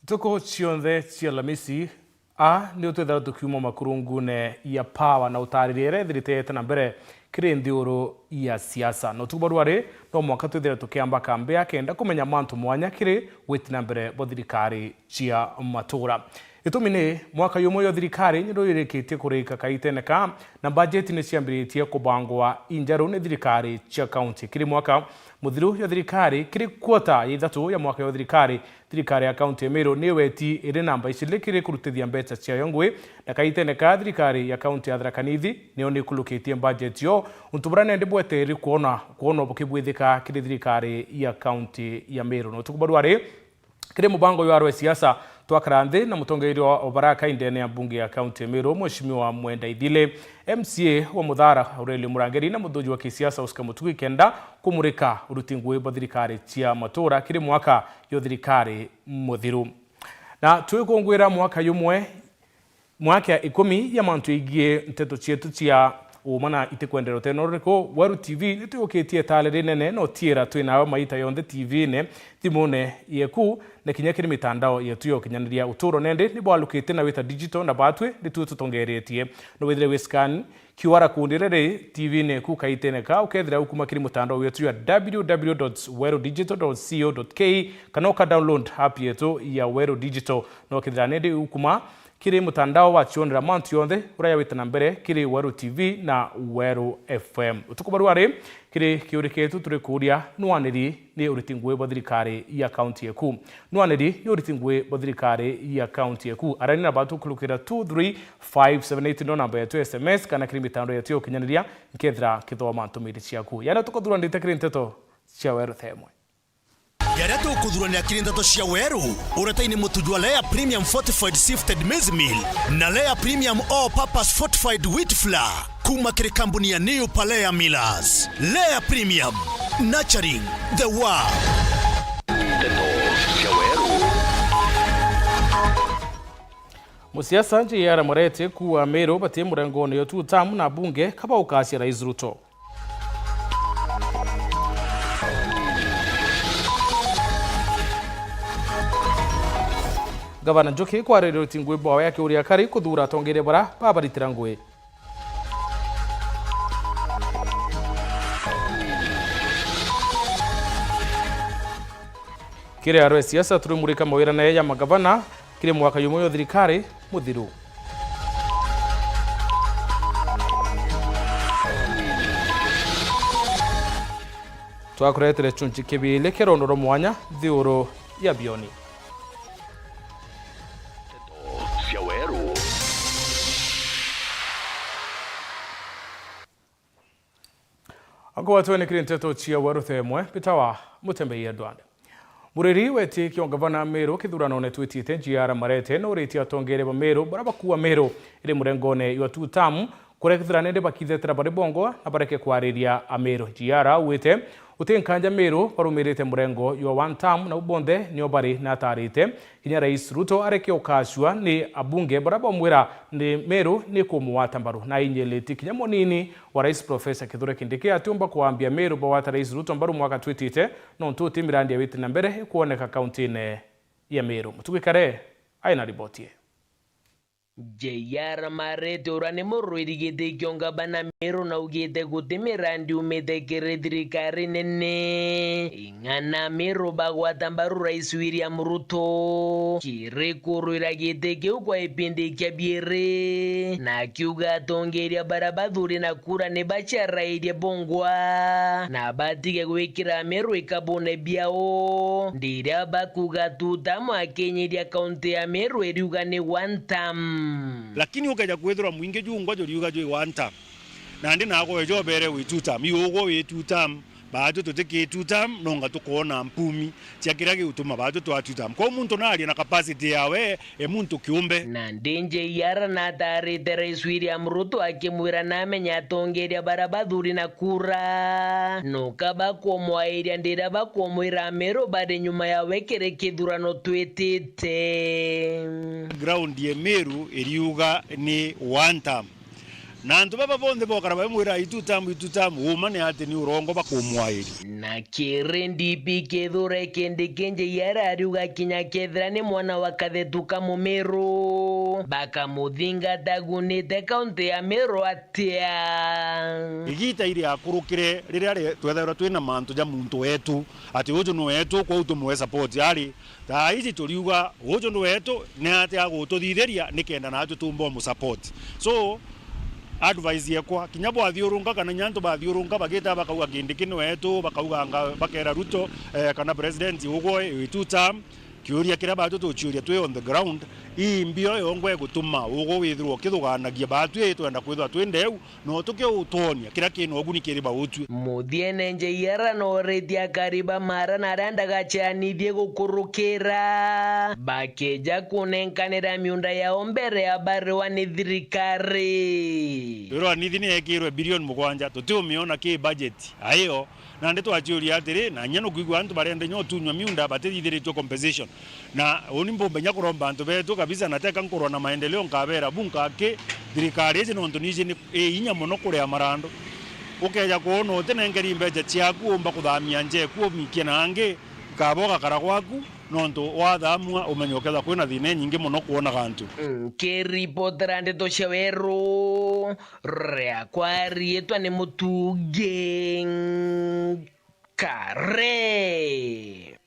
Toko cionthe cia Lamisi ni utwethera tukiuma makurungune ya pawa na utaririere thirite na mbere kiri ndiuru ya siasa no tubarware no mwaka twethera tukiamba kambe akenda kumenya mantu mwanya kiri witina mbere bo thirikari cia matura itumine mwaka yumo yo thirikari nirurikitie kurika kaiteneka na budget ni ciambiritie kubangwa injaru ni thirikari cia county kiri mwaka muthiru ya thirikari kiri kwota ya ithatu ya mwaka ya thirikari ya county Meru ni weti iri namba icilikiri kurutithia mbeca cia yongwe na kaiteneka thirikari ya county ya Tharaka Nithi ni oni kulukitie budget yo untuburane ndibwete iri kuona bukibwithika kiri thirikari ya county ya Meru no tukubarware kiri mubango yo arwe siasa twakarandhi na mutongeri wa Baraka indene ya bunge ya county Meru mheshimiwa Mwenda Ithile MCA wa Muthara Aurelio Murangeri na muthoji wa kisiasa Oscar Mutugi kenda kumurika urutingwe bo thirikari cia matura kiri mwaka yo thirikari muthiru na twikongwira mwaka yumwe mwaka 10 ya mantu igie nteto cietu cia umana itikwendero tenoriko Weru TV nituyoketie talere nene no tiera twinawe maita yonde TV ne timone yeku na kinyakiri mitandao yetu yo kinyaniria uturo nende ni bwalukite na wita digital na batwe nitututongeretie no wethire wiscan QR kundirere TV ne ku kaiteneka ukethira ukuma kiri mutandao yetu ya www.werudigital.co.ke kanoka download app yetu ya Weru Digital no kethira nende ukuma kiri mutandao wa chionera mantu yonde uraya witana mbere kiri Weru TV na Weru FM utukubarware kiri kiuriketu turikuria nwaniri ni uritingwe bo thirikari ya county yeku nwaniri ni uritingwe bo thirikari ya county yeku arani na batu kulukira 23578 no namba yetu SMS kana kiri mitandao yetu yokinyaniria nkethira kithoma ntumiri ciaku yana tukuthura ndite kiri nteto cia Weru themwe Yara tukudhurania kirindato cia Weru urataini mutujwa Lea Premium Fortified Sifted Maize Meal na Lea Premium All Purpose Fortified Wheat Flour kuma kiri kampuni ya New Palea Millers. Lea Premium, nurturing the world. Musiasa J.R. Murete kuwa Meru batie murengoni yo tutamu na bunge kaba ukasi Rais Ruto. Gavana Njoki kwa rero tingwe bwa yake uri akari kuthura tongere bara babaritira ngwe kire arwe siasa turumurika mawira na ya magavana kire mwaka yumo yo thirikari muthiru twakuretere chunchi kibile kerondoro mwanya thiuro ya bioni Ako watu wene kiri nteto chia Weru themwe pitawa mutembei ya duande. Muriri weti kio gavana Meru kithurano ne twitite J.R. Murete no reti atongere ba Meru baraba kuwa Meru ile murengone yo tutamu kurekithira nende bakithetera bari bongo na bareke kwariria Ameru J.R. wete utenkanja Meru barumirite murengo yo one term na ubonde nyo bari na tarite kinya Rais Ruto areke okashwa ni abunge baraba mwira ni Meru ni kumuwata mbaru na inyeleti kinya monini wa Rais Professor Kithure Kindiki atumba kuambia Meru bawata Rais Ruto mbaru mwaka twitite no ntuti mirandi ya witi na mbere kuoneka kaunti ne ya Meru mutukikare aina ribotie J.R. Murete urane murwiri gete kionga bana Meru na ugete kutemirandi umete kere thirikari nene ingana Meru bagwata mbaru Rais William Ruto kire kurwira gete keu kwa ipindi kia biere na kiuga tongeria barabathuri na kura ne bachara idia bongwa na batike kwikira Meru ikabone biao ndira bakuga tutamu akenyeria kaunti ya Meru eriuga ne one term lakini ukaja kwethura mwinge jungo jo liuga jo one term na ndi nako ejo bere we two term yogo we two term baado tuteke two term nonga tukona mpumi tiakirage utuma baado to two term ko muntu nali na capacity yawe muntu kiumbe na ndenje yara na tare Rais William Ruto akimwira namenya tongeria barabathuri na kura no kaba komwairia ndira bakomwira Meru bade nyuma ya wekere kithurano twitite ground ye Meru eriuga ni one term na ntu baba bonde bokara bamwira itutamu umane ati ni urongo bakumwairi na kirendi pikethure kende kenje yarariuga kinya kethra ni mwana wa kathetuka Mumeru bakamuthinga tagunite kaunti ya Meru atia igita iri akurukire riria twethera twina mantu ja muntu wetu ati uju no wetu kwa utumwe support ari ta ici turiuga uju no wetu ni ati agututhithiria nikenda na atutumbo mu support so advice yakwa kinyabo athiurunga kana nyanto bathiurunga bagita bakauga kindi kino wetu bakauga bakera Ruto kana president ugwe 2 term kiuria kira batu tuchuria twe on the ground imbio yongwe gutuma ugo withirwo kithuganagia batu twenda kwithwa twendeu no tuke utonia kira kino oguni kiri bautu muthiene nje yara no redia kariba mara na randa gachanithie gukurukira bakeja kunenkanira miunda ya ombere ya barwa ni thirikari iro nithi ni ekirwe bilioni 7 tutiumiona ki budget ayo na ndeto achiuria atiri na nyano kuigwa antu barende nyotunywa miunda batithithiritwe compensation na onimbo mbenya kuromba antu betu kabisa nateka nkorwa na maendeleo nkabera bunka ke thirikari ije no ndonije ni inya muno kuria marando ukeja kuona utenengeri mbeje ciaku umba kuthamia nje ku mikie nange kaboga karagwaku nonto wathamwa umenyokeza kwina thine nyingi muno kuona gantu ke reporter ndeto cia Weru ria kwarietwa ni Mutuge Kare.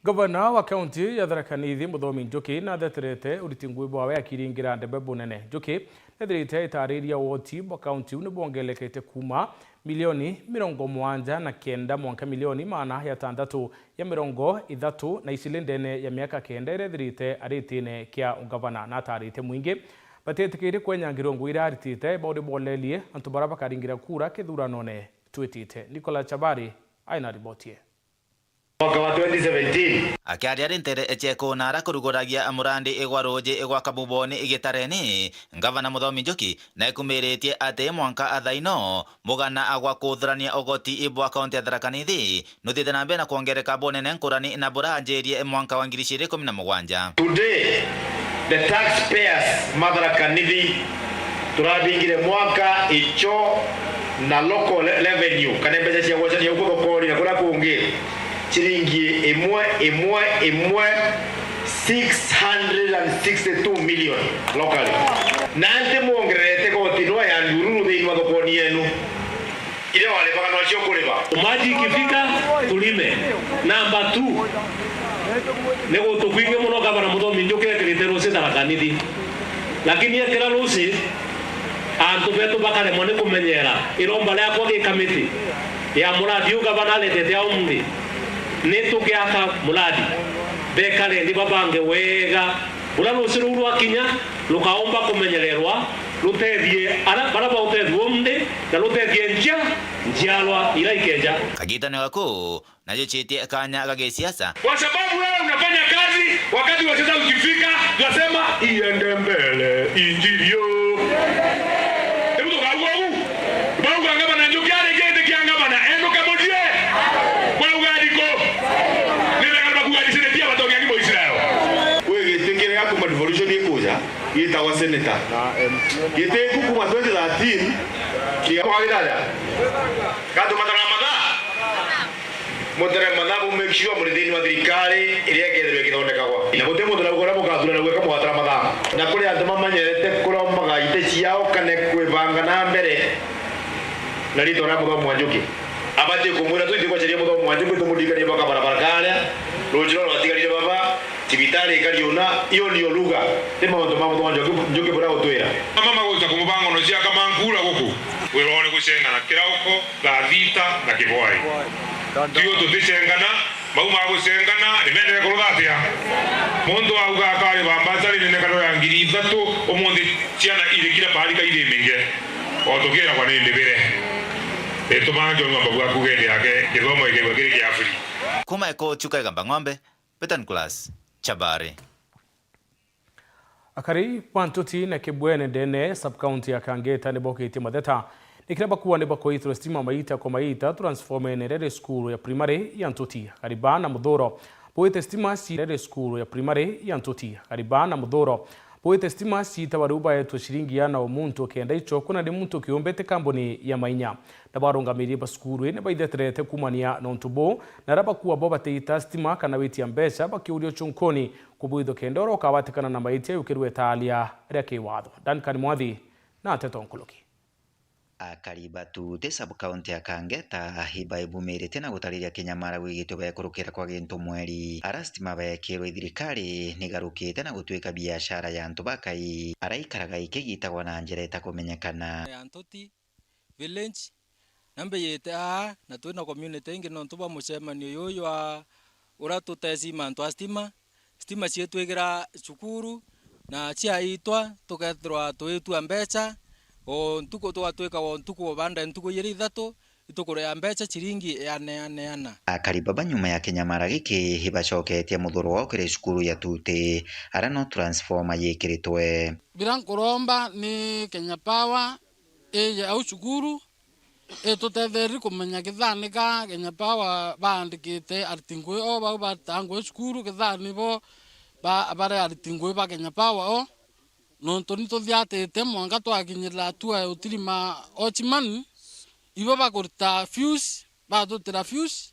Gavana wa kaunti ya Tharaka Nithi Muthomi Njuki na theterete uritingui bwawe akiringira ndebe bunene Njuki nethirite itariria woti wa kaunti ni bongelekete kuma milioni 79 mwanka milioni 630 na isilindene ya miaka kenda irethirite aritine kia ungavana na tarite mwingi batetikire kwenyangiro ngwira aritite baude bolelie antu baraba karingira kura kithuranone twitite Nicola Chabari aina ribotie mwaka wa 2017 akiaria rintere echeko nara kuruguragia amurandi igwaroje igwa kabuboni igitareni ngavana Muthomi Njuki na ikumiretie ate mwanka athaino mugana agwa kuthrania ogoti ibwa kaunti ya Tharaka Nithi nuthite na mbere na kuongereka bonene nkurani na buranjirie mwanka wa 2017. Today the taxpayers Tharaka Nithi turabingire mwaka icho na local revenue kana mbeca cia gwacania uko thokori na kura kungi chiringi imwe 662 million locally nante muongerete goti no ya ndururu thini wa thokoni yenu ile wale baka no cio kuriba maji ikifika tulime. Number 2 nego tukwinge muno gavana Muthomi Njuki ekirite ruci Tharaka Nithi lakini ekira ruci antu betu bakare mone kumenyera iromba ria kwa gikamiti ya muradi ugavana letete ya umuthi ni tugiaka muradi bekare ndi babange wega ura ruciru rwakinya rukaomba kumenyererwa rutethie ara baraba utethio umuthi na rutethie njiarwa ira ikeja kagitano gako najochetie kanya gagesiasa kwa sababu wewe unafanya kazi wakati wa sasa ukifika tunasema iende mbele injilio itawa senator gite kuma 2013 kia kwa gidala kadu mataramadha mu make sure muridini wa thirikari iria getherwe githondeka kwa na gute muthura gukora mukathura gweka mataramadha na kuri andu mamanyerete kuromaga ite ciao kane kwibanga na mbere na rito na Muthomi Njuki abate kumura tu ndiko cheria Muthomi Njuki tumudikania baka barabara kale rojiro ratigarire baba tibitari kariona iyo niyo lugha tema ndo Muthomi Njuki bora utwira mama guta kumubango no cia kama nkura guku wirone gucengana kirauko gathita na kibwai tiyo tuticengana mau ma gucengana nimendere kuruthatia mundu auga akari bambatari nene karo ya 3,000 umundi ciana irikira parika irimenge otukira kwa nindi bire etumanjo ngamba bwa kugende yake kithomo ikegwa kiri kia Afrika kuma eko chuka gamba ng'ombe Petan Class Chabari akari pantuti na kibwene dene sub-county ya Kangeta ni bokiti matheta nikiraba kuwa ni bako ithro stima maita kwa maita transforme nerere school ya primary ya Ntuti karibana Muthuro boite stima si nerere school ya primary ya Ntuti karibana Muthuro boite stima citaba baetwo ciringi yana omuntu kenda ichoko na ndi muntu kiumbete kambuni ya mainya na barungamirie basukuru ne baithetherete kumania nontu bo na raba kuwa bo bateita stima kana witia mbeca bakiurio chunkoni kubuitho kenda oro kawatikana na maitia yukirwe talia ria kiwatho Duncan Mwathi na Teto Nkuluki. Akaribatu te sub-county ya Kangeta hiba ibumirite na gutariria kinyamara wigito bekurukira kwa gintu mweri arastima bekirwe thirikari nigarukite na gutwika biashara ya antu bakai araikaraga ikigitagwa na njira itakumenyekana Antoti village nambe yete na twina community ingi no tuba mucemanio yoyo uratuteci mantu stima cietwigira cukuru na cia itwa tukethirwa twitua mbeca o ntuko twatwika wo ntuko banda ntuko yeri ithatu itukurea mbeca ciringi ana akaribaba nyuma ya kinyamara giki hibacoketie muthuro wa ukire cukuru ya Tute ara no transformer yikiritwe birankuromba ni Kenya Power au cukuru tutetheri kumenya githani ka Kenya Power bandikite artingwe o ba batangwe cukuru githani bo bare artingwe ba Kenya Power o no ntoni tuthiatete mwanga twakinyira tua utirima ochimani ibo bakurta fuse batutira fuse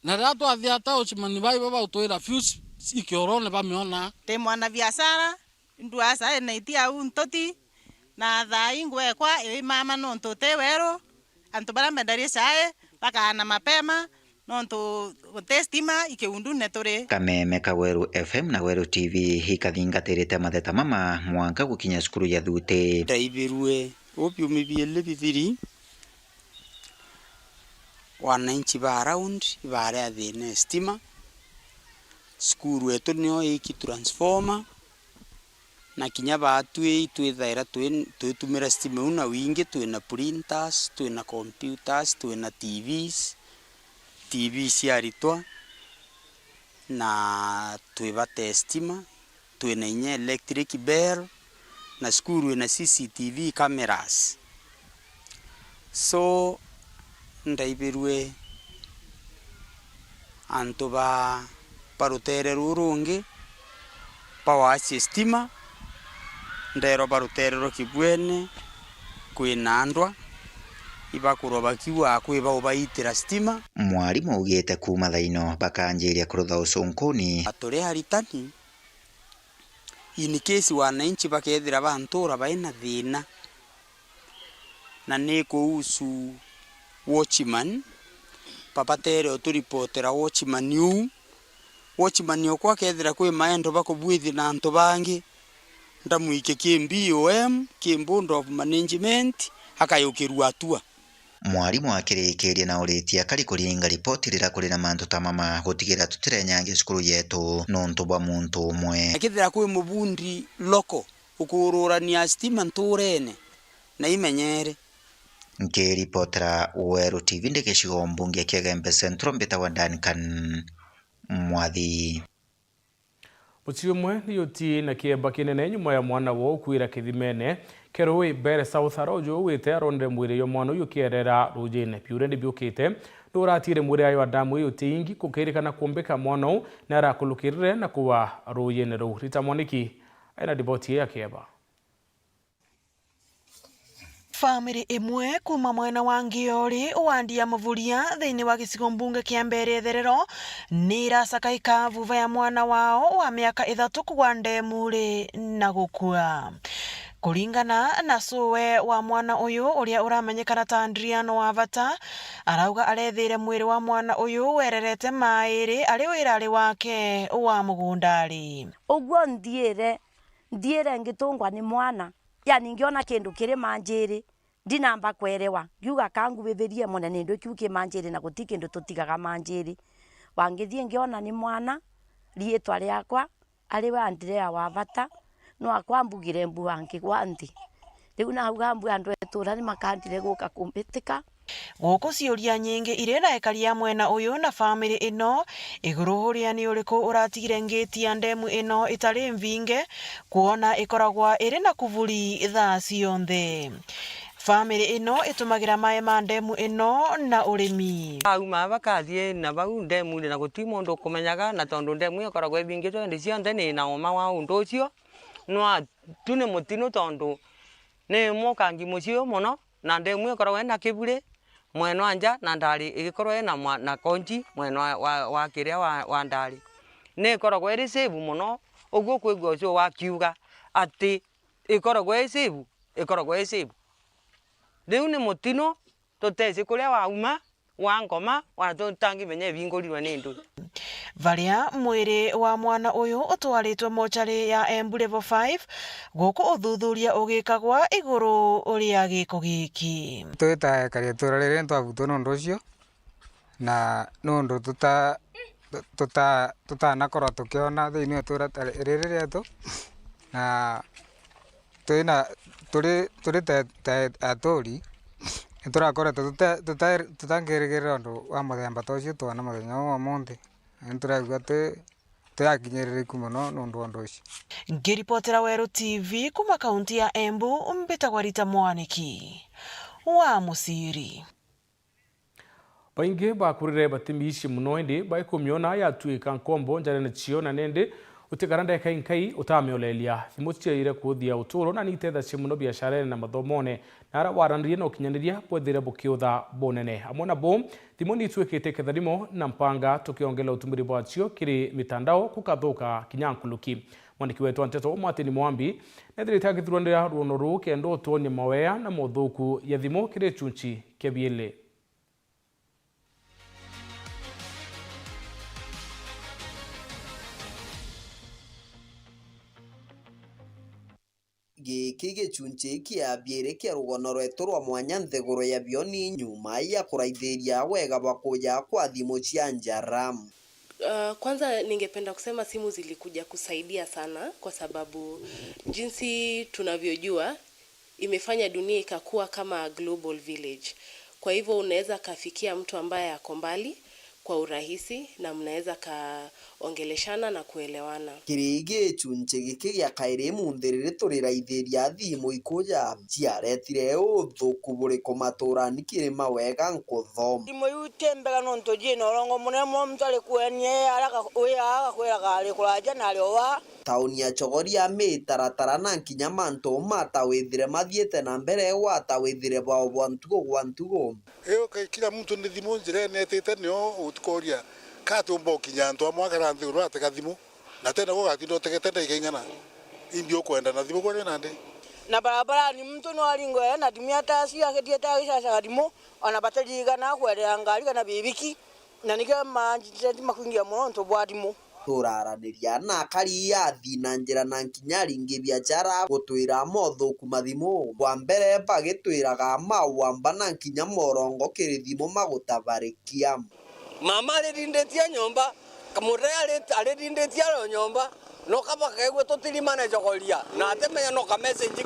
na rato athiata ochimani ibo bautwira fuse ikiorone bamiona te mwana biashara nduasa enaitia untoti na thai ngwekwa mama no ntote wero antu bara mendarie sae bakana mapema nonto testima ikiundu netore Kameme ka Weru FM na Weru TV hikathingatirite matheta mama mwanka gukinya cukuru ya Thute ndaibirwe opiumi biele bithiri wananchi ba around ibare athine stima cukuru etu nio iki transformer na kinya batwe itwithaira twitumira stima una wingi twina printers twina computers twina TV ciaritwa na twibate stima twina inya electric bell na skuru ina CCTV cameras so ndaibirwe antu barutere rurungi power stima ndero barutere kibwene kwina andwa ibakuroba kiwa kwiba ubaitira stima mwarimu ugite kuma thaino bakanjiria kurutha ucunkuni atore haritani in case wananchi bakethira bantura baina thina na neko usu watchman papatere oturipotera watchman okwa kethira kwi maendo bakubwithi na antu bangi ndamuike KBOM Board of Management akayukirwa atua mwarimu akirikiria na uritia kari kuringa ripoti rira kuri na mantu tamama gutigira tutirenyange cukuru yetu nontu bwa muntu umwe akithira kwi mubundi loko ukururania stima nturene na imenyere nkiripotera Weru TV ndikicigo mbunge Kiagembe Central mbita wa Duncan Mwathi Mucio mwe ni yoti na kieba kinene nyuma ya mwana wo kuira kithimene Keroi Bere South Arojo wite aronde mwire yo mwana uyu kierera rujine piure ndi byukite nduratire mwire ayo adamu yoti ingi kukirikana kumbeka mwana na arakulukirire na kuwa rujine ru Rita Mwaniki aina diboti ya kieba Family imwe kuma mwena wa Ngiori uwandia muvuria thiini wa gicigo mbunge kia Mbere Therero niracakaika vuva ya mwana wao wa miaka 3 kugwa ndemuri na gukua. Kuringana na suwe wa mwana uyu uria uramenyekana ta Adriano Wavata arauga arethire mwiri wa mwana uyu wererete mairi ari wirari wake wa mugundari. Uguo ndiere ngitungwa ni mwana yani ngiona kindu kiri manjiri ndinamba kwerewa ngiuga kangubibirie munene ndu kiuke manjiri na gutiki ndu tutigaga manjiri wangithie ngiona ni mwana rietwa riakwa ari wa Andrea Wavata no akwambugire mbu wangi gwanthi riu na uga mbu andu etura ni makandire guka kumbitika guku ciuria nyingi irena ekaria mwena uyu na family ino iguru huria ni uriku uratigire ngeti ndemu ino itari mvinge kuona ikoragwa iri na kuvuli thaa cionthe. Family ino itumagira mae ma ndemu ino na urimi auma bakathie na bau ndemu na guti mundu kumenyaga na tondu ndemu ikoragwa ibingitwe ndi cionthe ni na uma wa undu ucio no tune mutino tondu ne mo kangi mucio muno na ndemwe korwo na kibure mweno anja na ndari igikorwo na konji mweno wa kiria wa ndari ne korwo iri save muno uguo kwigwa ucio wa kiuga ati ikorwo save riu ni mutino tuteci kuria wa uma wa ngoma wa tutangi menye bingurirwe ni ndu varia mwiri wa mwana uyu utwaritwe mochari ya Embu level 5 guku uthuthuria ugikagwa iguru uria giko giki twita karia turarire ntwabutwo no ndocio na no ndo tutanakorwo tukiona thiini wa tura riri rietu na turi atori turakora tutangirigirira undu wa muthemba tocio twana muthenya wa monthi nturagua turakinyiririku muno nundu wa undu ucio. Ngiripotera Weru TV kuma kaunti ya Embu mbitagwa Rita Mwaniki wa Musiri. Baingi bakurire batimishi muno indi baikumyona yatuika nkombo njarene chio na nende utigaranda kai utamiolelia thimutie kuthia uturo na nitetha cimuno biashara na mathomone nara warandirie no kinyaniria bwethire bukiutha bonene amona bo thimoni twikite ketharimo na mpanga tukiongela utumiri bwachio kiri mitandao kukathuka kinyankuluki mwandiki wetu Anteto Mwatini Mwambi nethirite agithurandira ruono ru kendo tuonie mawea na mothuku ya thimo kiri chunchi kebiele. Giki gicunji kia biere kia rugono rwetu rwa mwanya ntheguro ya bioni nyuma ya kuraithiria wega bakuja kwa thimu cia njara. Kwanza ningependa kusema simu zilikuja kusaidia sana kwa sababu jinsi tunavyojua imefanya dunia ikakuwa kama global village. Kwa hivyo unaweza kafikia mtu ambaye ako mbali kwa urahisi na mnaweza kaongeleshana na kuelewana. Kirige chunche giki gya kaire mundirire turiraithiria thimu ikuja ciaretire uthuku buri kumatura nikire mawega nkutho thimu yutembega no ntoje no rongo munemo mtale kuenie araka uya kwera kale kuraja nariowa tauni ya chogoria mitaratara na nkinya manto mata withire mathiete na mbere wata withire bao bwantugo kila mtu ni thimu njire netete nio utkoria katumbo kinyanto amwakara nthuru ateka thimu na tena gogatindo tekete na igengana imbio kwenda na thimu kwenda nande na barabara ni mtu no alingo na timia tasi aketie tasi shagadimu ona bataliga na kwere ngari kana bibiki na niga manjiti makungia monto bwadimu turaraniria na kari ya thina njira na nkinyari ngi biashara gutwira mothuku mathimu kwa mbere bagitwiraga mawamba na nkinya morongo kiri thimu magutabarikia mama alindetia nyomba kamure alindetia ro nyomba no kaba kegwe totiri mana jokolia na atemenya no ka message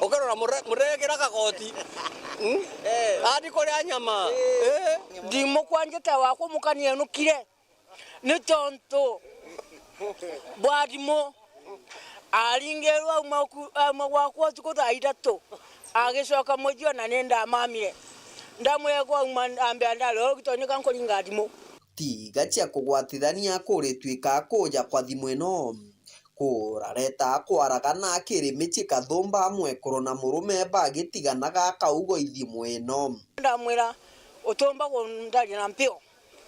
okorora muregera kakoti adi kore anyama ndimo kwanjeta wako mukanie nukire ni tonto bwadimo alingerwa mwako tuko ithatu agicoka mujio na nenda mamire ndamwe kwa ambe andalo gitonika nkoringa ndimo tiga cia kugwatithania kuri twika kuja kwa thimu ino kurareta kwaragana kirimi chikathumba amwe korona murume bagitiganaga kaugo ithimu ino ndamwira utomba kundari na mpio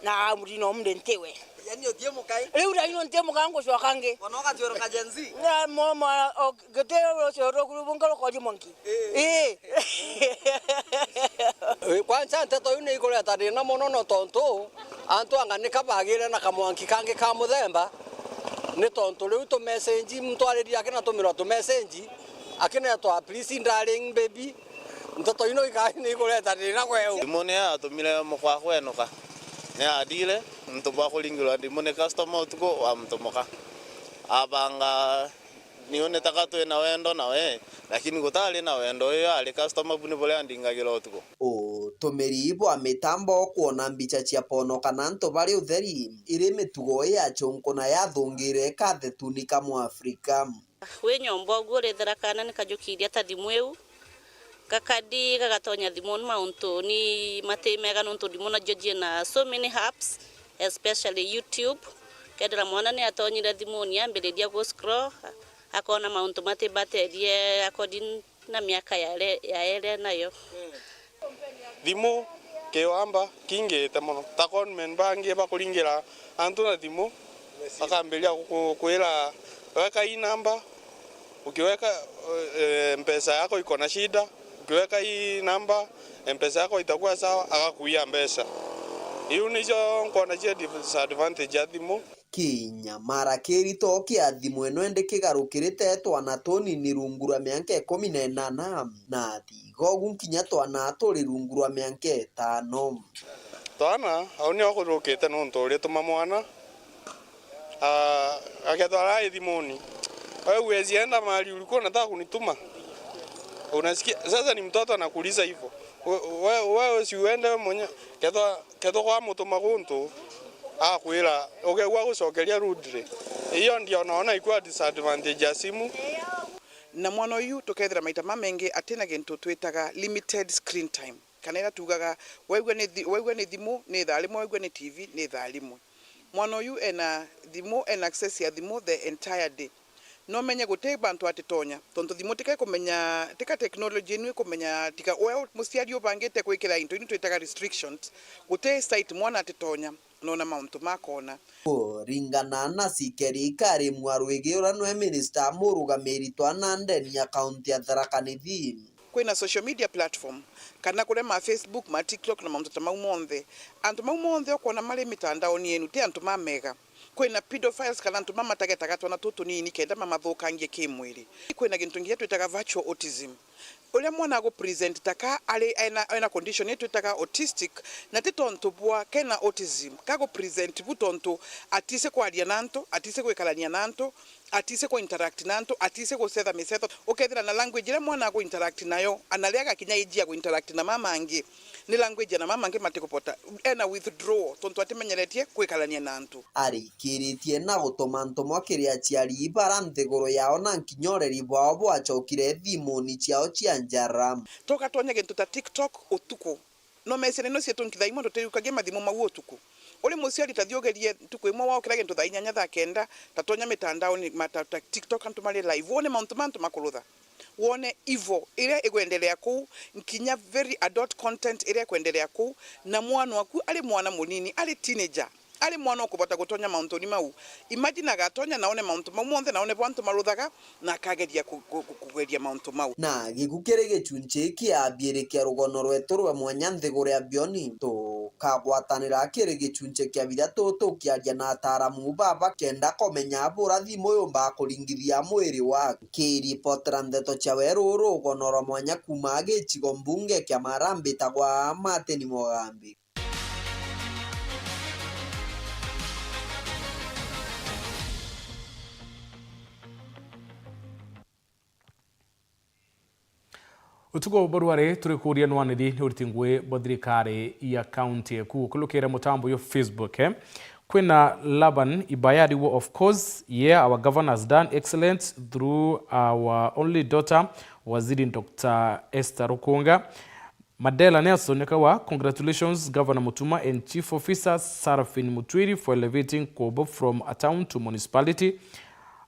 na murino mde ntewe yani otie mukai riu ino ntemo kango cyo kange onoka cyoro kajenzi na mama getero cyoro kurubungalo ko jimonki kwanza nteto ine ikole atari na mono no tonto antu anganika bagire na kamwanki kange ka muthemba ni tonto riu to message mtwariria akina tumiro to message akina to please darling baby nteto ino ikani ikole atari na kweu dimone ya tumire mukwa kwenoka ne adile mtoba kulingirwa dimone customer utuko wa mtomoka abanga nione takato na wendo na we lakini gutali na wendo yo ali customer buni bole andingagira utuko tumiri bwa mitambo kuona mbica cia pono kana nto bari utheri iri mitugo ya chonko na ya thungire kathetunika mu Afrika we nyombo gore therakana nikajukiria ta thimweu kakadi kagatonya thimoni mauntu ni matemega nuntu dimona joji na so many apps especially YouTube kedra mwana ni atonyira thimoni ambiriria go scroll akona mauntu matibaterie according na miaka ya nayo thimu kiwamba kingite muno ta conmen bangi bakuringira antu na thimu akambiria kuira weka hii namba ukiweka mpesa yako iko na shida ukiweka hii namba mpesa yako itakuwa sawa akakuia mpesa hiyo nicho nkona cia disadvantage ya thimu Kinyamara kirito kia thimu eno ende kigarukirite twana tunini rungu rwa mĩaka 18 na thigogu nkinya twana turi rungu rwa mĩaka 5 twana au ni okurukite nuntu uri tuma mwana aketwara thimuni wewe uzienda mahali ulikuwa unataka kunituma unasikia sasa ni mtoto anakuuliza hivyo wewe si uende mwenye ketwa kwa mutuma guntu akwira ugewa gucokeria rudire iyo ndio naona ikuwa disadvantage ya simu na mwana uyu tukethira maita mamengi atina gintu twitaga limited screen time kana ira tugaga waigwa ni thimu ni thalimwe waigwa ni TV ni thalimwe mwana uyu ena thimu ena access ya thimu the entire day no menye gute bantu atitonya tonto thimu tika kumenya tika technology ni kumenya tika well musiario bangete kwikira into ni twitaga restrictions gute site mwana atitonya nona mauntu makona ringana na sikerikari mwarwege uranwe minister murugamiri twana ndeni account ya Tharaka Nithi kwina social media platform kana kule ma Facebook ma TikTok na mauntu maumonthe antu maumonthe okona mali mitandao ni enu te antu mamega kwina pedophiles kana antu mamatagetaga twana tutu nini kenda mamathukangie kimwiri kwina gintu ngia twitaga virtual autism ule mwana go present taka ale ena condition yetu taka autistic na titonto bwa kena autism kago present butonto atise kwalia nanto atise kwekalania nanto atise ko interact nanto atise ko setha mesetho okethira na language ile mwana go interact nayo analiaga kinya ijia go interact na mama angi ni language na mama angi matikopota ena withdraw tonto atimenyeretie kwekalania nanto arikiritie na gutuma ntomo kiria ciari ibara nthiguru yao na nkinyoreri bwao bwachokire thimuni ciao cia njaram toka tonya gintu ta TikTok utuko no mesene no cietu nkithaimo ndoterukagie mathimu mau utuko uli musiari tathiogerie tuko imwe wao kira gintu tha 4 tha 9 tatonya mitandao ni matata TikTok antu mali live wone mantu makulutha wone ivo ile igwendelea ku nkinya very adult content ile igwendelea ku na mwana waku ali mwana munini ali teenager ali mwana okubota gutonya mauntu ni mau imagine agatonya naone mauntu mau monthe naone bantu maruthaga na kageria kugeria mauntu mau na gikukere gicunche kiambire kia rugono rwetu rwa mwanya nthiguru ya bioni to kagwatanira kire gicunche kia bithatu tukiaria na ataramu baba kenda komenya bura thimu yomba kuringithia mwiri wa kiripotera ndeto cha weru rugono rwa mwanya kuma gicigo mbunge kia Marambi tagwa Martin Mugambi. Utuko baruare turi kuria nwanidi ni urutingwe bodirikare ya county ku kulukira mutambo yo Facebook kwina Laban Ibayadi of course our governor has done excellent through our only daughter Waziri Dr. Esther Rukunga. Madela Nelson yakawa congratulations Governor Mutuma and Chief Officer Sarafin Mutwiri for elevating Kobo from a town to municipality.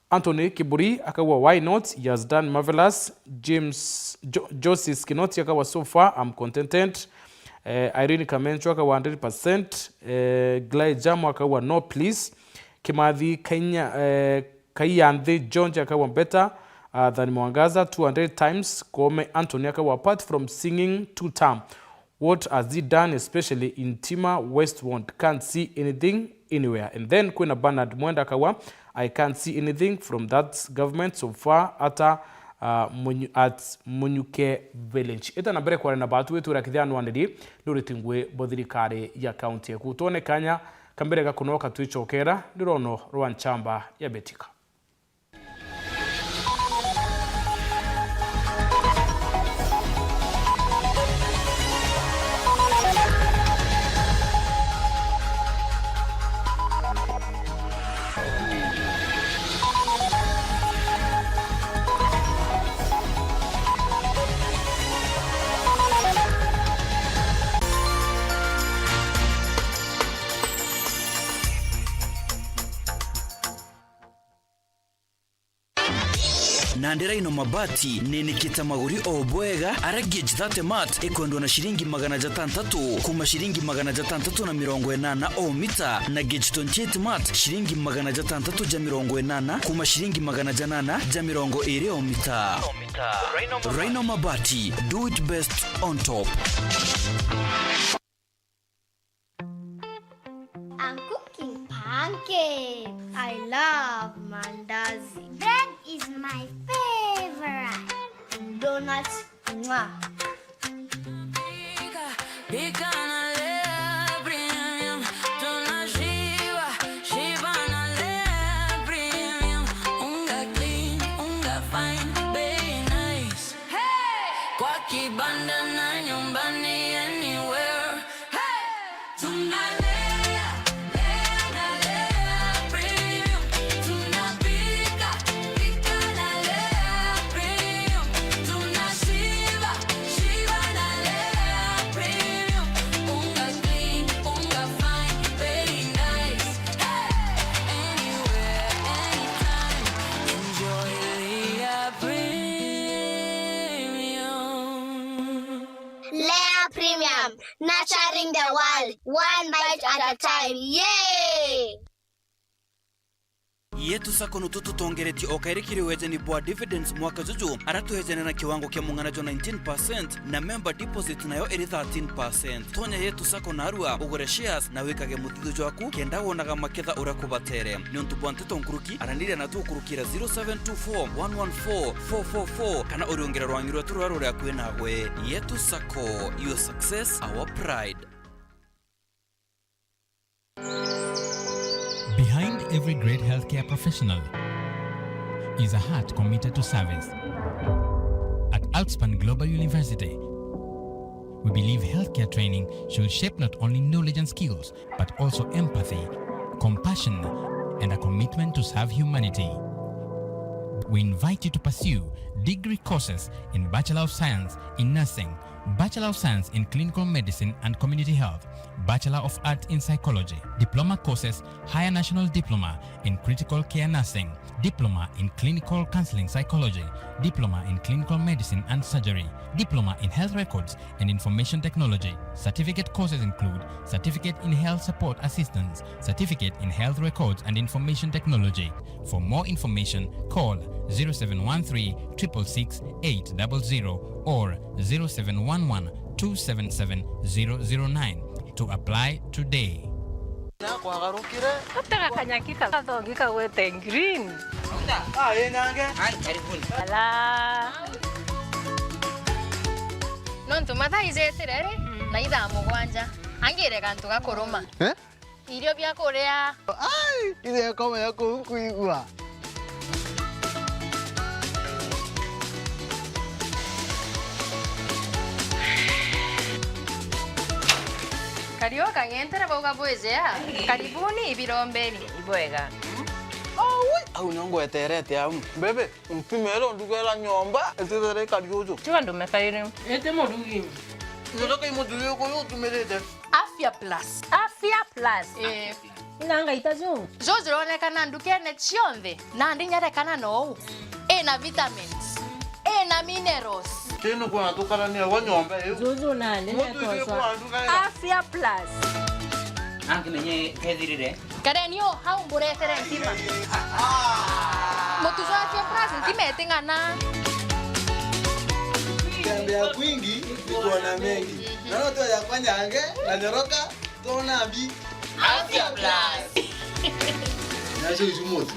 Anthony Kiburi akawa why not, he has done marvelous. James Joseph Kinoti akawa so far I'm contented. Irene Kamencho akawa 100%. Glai Jamo akawa no please. Kimathi Kayande Jonja akawa better than Mwangaza 200 times. Kome Anthony akawa apart from singing 2 term. What has he done especially in Tima Westward? Can't see anything anywhere. And then Kwena Bernard Mwenda akawa I can't see anything from that government so far at Munyuke Village. Ita na mbere kwa na batu wetu rakithia nwandidi nuritingwe bothirikari ya county ya kutone kanya kambere gakunoka twichokera ndirono rwanchamba ya betika. na Nderaino Mabati nenikita maguri obwega ara gauge 30 mat ekwendwa na shilingi 600 kuma shilingi 680 o mita na gauge 28 mat shilingi 680 kuma shilingi 820 o mita. Raino Mabati, do it best on top. I'm cooking pancakes. I love mandazi. Bread is my favorite. Donuts, mwah. Nurturing the world, one bite at a time. Yay! Yetu sako nututu tongereti okairikiri wejeni bwa dividends mwaka juju aratu wejeni na kiwango kia munganajo 19% na member deposit nayo eri 13%. Tonya yetu sako narua ugore shares na wikage mutido jwaku kenda wonaga maketha urakubatere. Nyontu bwanteto nkuruki aranire na tu kurukira 0724114444 kana oriongera rwangirwa turaro rya kwena gwe. Yetu sako, your success, our pride. Behind every great healthcare professional is a heart committed to service. At Outspan Global University, we believe healthcare training should shape not only knowledge and skills, but also empathy, compassion, and a commitment to serve humanity. We invite you to pursue degree courses in Bachelor of Science in Nursing, Bachelor of Science in Clinical Medicine and Community Health, Bachelor of Arts in Psychology, Diploma courses, Higher National Diploma in Critical Care Nursing, Diploma in Clinical Counseling Psychology, Diploma in Clinical Medicine and Surgery, Diploma in Health Records and Information Technology. Certificate courses include Certificate in Health Support Assistance, Certificate in Health Records and Information Technology. For more information, call 0713 666 800 or 0711 277 009 to apply today. Nontu matha izeterere na itha mugwanja angire kantu gakuruma irio bya kuria Ile kama yako kuigua. Kario kang'entere bauga bwezea karibuni ibiromberi ibwega Au nyongo eterete au. Bebe, mpimelo ndugela nyomba etere kariojo. Tiwa ndumekaire ete modugi Ndoka imodugi ko yotumelete. Afya Plus. Afya Plus. Nanga itazo. Zozo ronekana ndukene chionde na ndinyarekana no. Na vitamins. Na minerals. Teno kwa tukala ni wa nyomba hiyo. Zozo nane netoswa. Afya Plus. Anki nenye kedhirire. Karenio haumburetere ntima. Motuzo Afya Plus ntimete ngana. Tembea kwingi iko na mengi. Nalo to ya kwanyange na nyoroka tona bi Afya Plus. Nasho isumoto.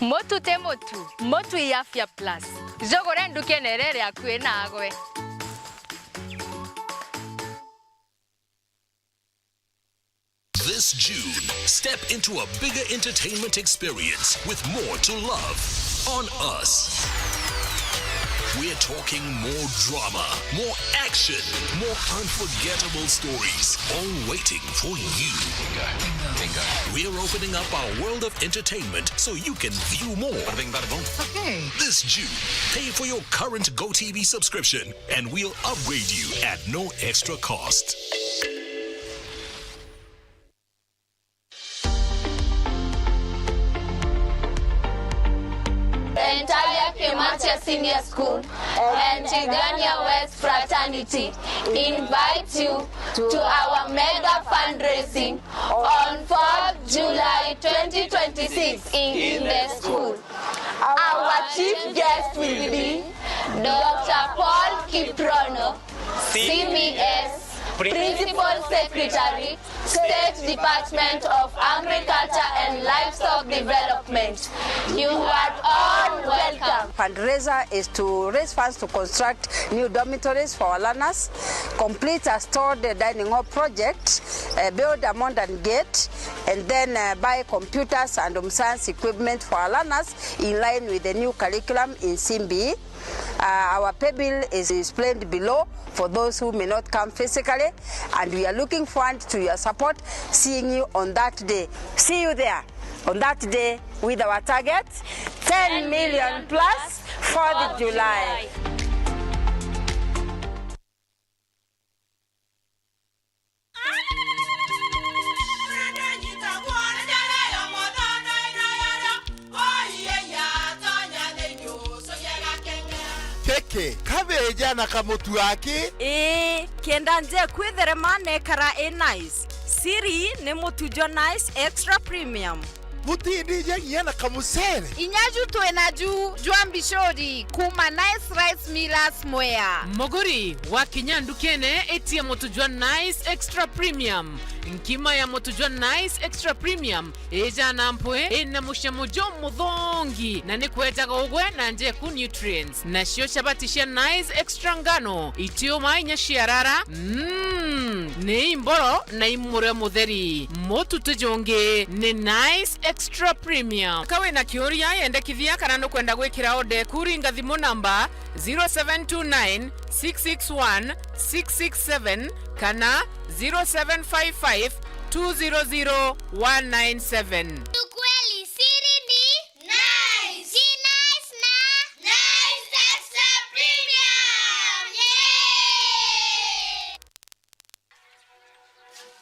Motu te motu. Motu ya Afya Plus. Zogore ndukenerere akwe nagwe. This June, step into a bigger entertainment experience with more to love on Us. We're talking more drama, more action, more unforgettable stories, all waiting for you. We're opening up our world of entertainment so you can view more. Okay. This June, pay for your current GoTV subscription and we'll upgrade you at no extra cost. Entire Katia Senior School and Tigania West Fraternity invite you to our mega fundraising on 4th July 2026 in the school. Our chief guest will be Dr. Paul Kiprono, CBS, Principal Secretary, State Department of Agriculture and Livestock Development. You are all welcome. Fundraiser is to raise funds to construct new dormitories for our learners, complete a stored dining hall project, build a modern gate, and then buy computers and science equipment for our learners in line with the new curriculum in Simbi. Our pay bill is explained below for those who may not come physically, and we are looking forward to your support, seeing you on that day. See you there on that day with our target 10 million plus for the July. Keke, kabeja na kamutu wake? Kenda nje kwithere mane kara nice. Siri ne mutujo nice extra premium. Mutindi je na kamusere. Inyaju to enaju juambishori kuma nice rice millers moya. Mogori wa kinyandu kene eti ya mutujwa nice extra premium. Nkima ya mutujwa nice extra premium eja nampwe ena mushamujo mudhongi na nikweta gogwe na nje ku nutrients na shio shabatisha nice extra ngano itio mainya shiarara ne imboro na imure mutheri motu tujonge ne nice extra premium kawe na kioria yende kithia kana no kwenda gwikira ode kuringa thimo namba 0729 661 667 kana 0755 200 197. Ukweli siri ni nice. Si nice na nice extra premium. Yeah!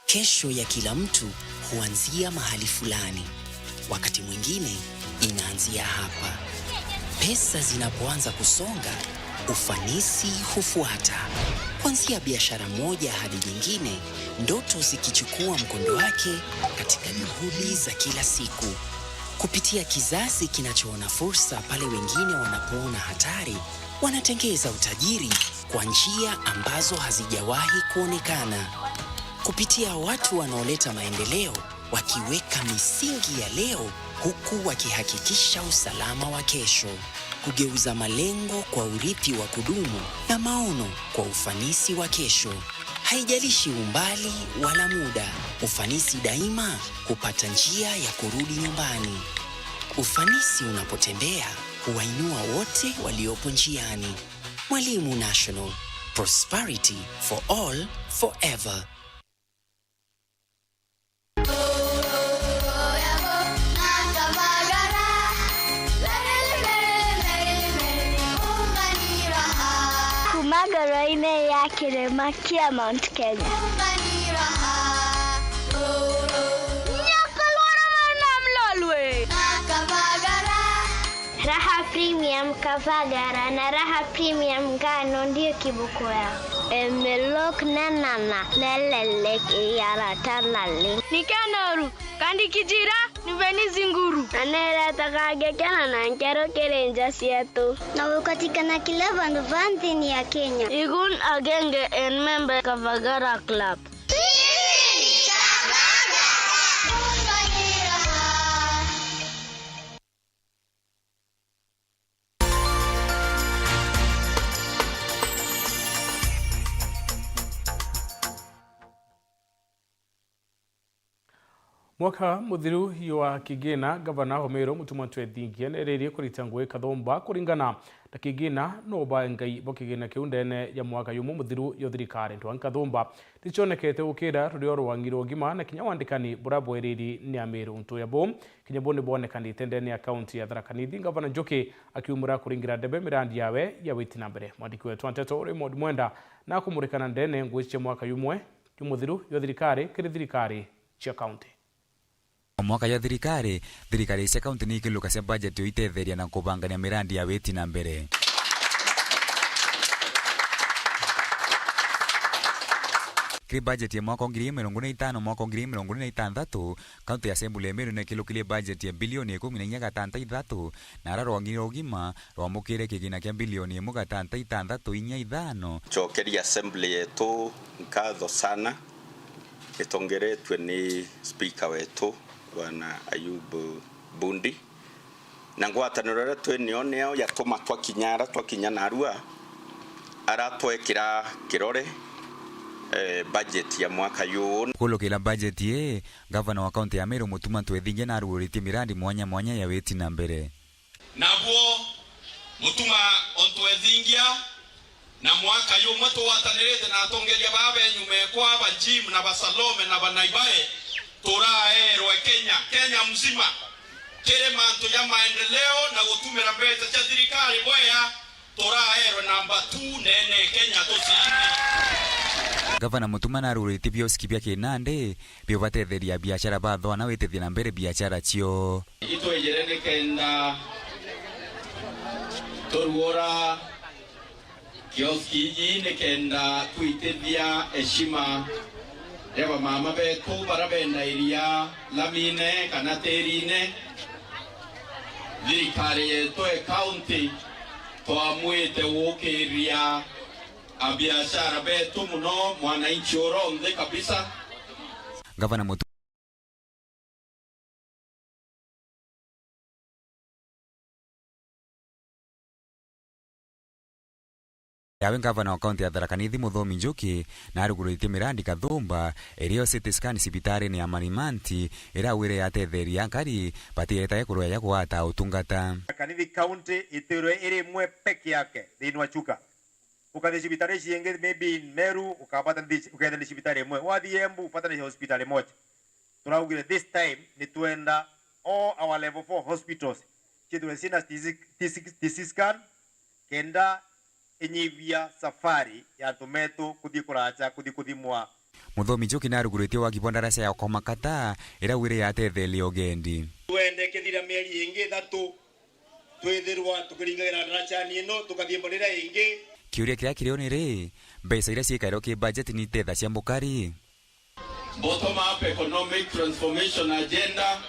Kesho ya kila mtu huanzia mahali fulani. Wakati mwingine inaanzia hapa. Pesa zinapoanza kusonga, ufanisi hufuata. Kuanzia biashara moja hadi nyingine, ndoto zikichukua mkondo wake katika juhudi za kila siku. Kupitia kizazi kinachoona fursa pale wengine wanapoona hatari, wanatengeza utajiri kwa njia ambazo hazijawahi kuonekana. Kupitia watu wanaoleta maendeleo, wakiweka misingi ya leo huku wakihakikisha usalama wa kesho. Kugeuza malengo kwa urithi wa kudumu na maono kwa ufanisi wa kesho. Haijalishi umbali wala muda, ufanisi daima hupata njia ya kurudi nyumbani. Ufanisi unapotembea huwainua wote waliopo njiani. Mwalimu National, prosperity for all, forever. Magaraine ya Kirema kia Mount Kenya. Raha Premium Kavagara na Raha Premium Ngano ndio kibuko yao. Emelok nanana lelelek yara talale. Nikanoru kandi kijira niveni zinguru. Anera takage kana na nkero kerenja sietu. Na wakatika na kileva nduvantini ya Kenya. Igun agenge en member Kavagara Club. Mwaka muthiru wa Kigina gavana Homero Mutumatwe Thingien ererie kurita ngwe kathomba kuringana na Kigina no ba ngai bo Kigina kiundene ya mwaka yumu muthiru yo thirikari ntwa kathomba tichonekete ukira rudio rwangiro ngima na kinya wandikani burabo eriri ni Ameru ntu ya bom kinya bone bonekani tendene ya county ya Tharaka Nithi gavana Njoki akiumura kuringira debe mirandi yawe ya witi na mbere mwandiki wetu Anteto Raymond Mwenda na kumurikana ndene ngwe cia mwaka yumwe yumuthiru yo thirikari kiri thirikari cia county. mwaka ya thirikari cia kaunti ni ikiluka cia budget yo itetheria na kubangania mirandi ya witi na mbere. Kiri budget ya mwaka 2025 mwaka 2026 kaunti ya Sembule Emeru na kilukile budget ya bilioni 14.6 na ararwangire ugima rwamukire kigina kia bilioni 1.6 chokeria assembly yetu nkatho sana itongeretwe ni speaker wetu bwana Ayubu Bundi na ngwataniro retu nioneo yatuma twakinya narua aratwekira kirore budget ya mwaka yuu kulukila budget ye governor wa kaunti ya Meru Mutuma Ntwethinge na arugurite mirandi mwanya ya witi na mbere nabuo Mutuma Ntwethingia na mwaka yuu mwetu watanirite na atongeria babe nyume kwa bajim na basalome na banaibae turaerwe Kenya mzima kile manto ya maendeleo na gutumira mbete cha thirikari boya turaerwe namba 2 nene Kenya tosini. Gavana Mutuma na arugurite bioski bya kinande bio batetheria biashara batho na witethia na mbere biashara cio itwejerene kenda toruora kioski yine kenda kuitethia heshima ya mama betu barabenda iria lamine kana terine thirikari yetu e county twamwite gukiria abiashara betu muno mwananchi oronde kabisa. Gavana Mutuma yawe gavana wa kaunti ya Tharaka Nithi Muthomi Njuki na arugurite mirandi kathumba irio CT scan cibitari ni amanimanti irawire yatetheria nkari batieta kurwa ya gwata utungata. Tharaka Nithi county itirwe iri mwe peke yake thini Chuka ukathi cibitari cienge maybe Meru ukapata ukethana cibitari mwe wathi Embu upata ni hospitali moja. Turaugire this time ni tuenda all our level 4 hospitals chitwe sina TC scan kenda enyivia safari ya tometo kuthi kuracha kuthi mwa. Muthomi Njuki na arugurite wa kibondarasa ya komakata irawire yatethelia ugendi twende kithira mieri ingi 3 twithirwa tukiringagira darachani ino tukathie mbolera ingi kiuria kiria kirio ni ri mbeca iria ciikairwo ki budget ni tetha cia mbukari bottom up economic transformation agenda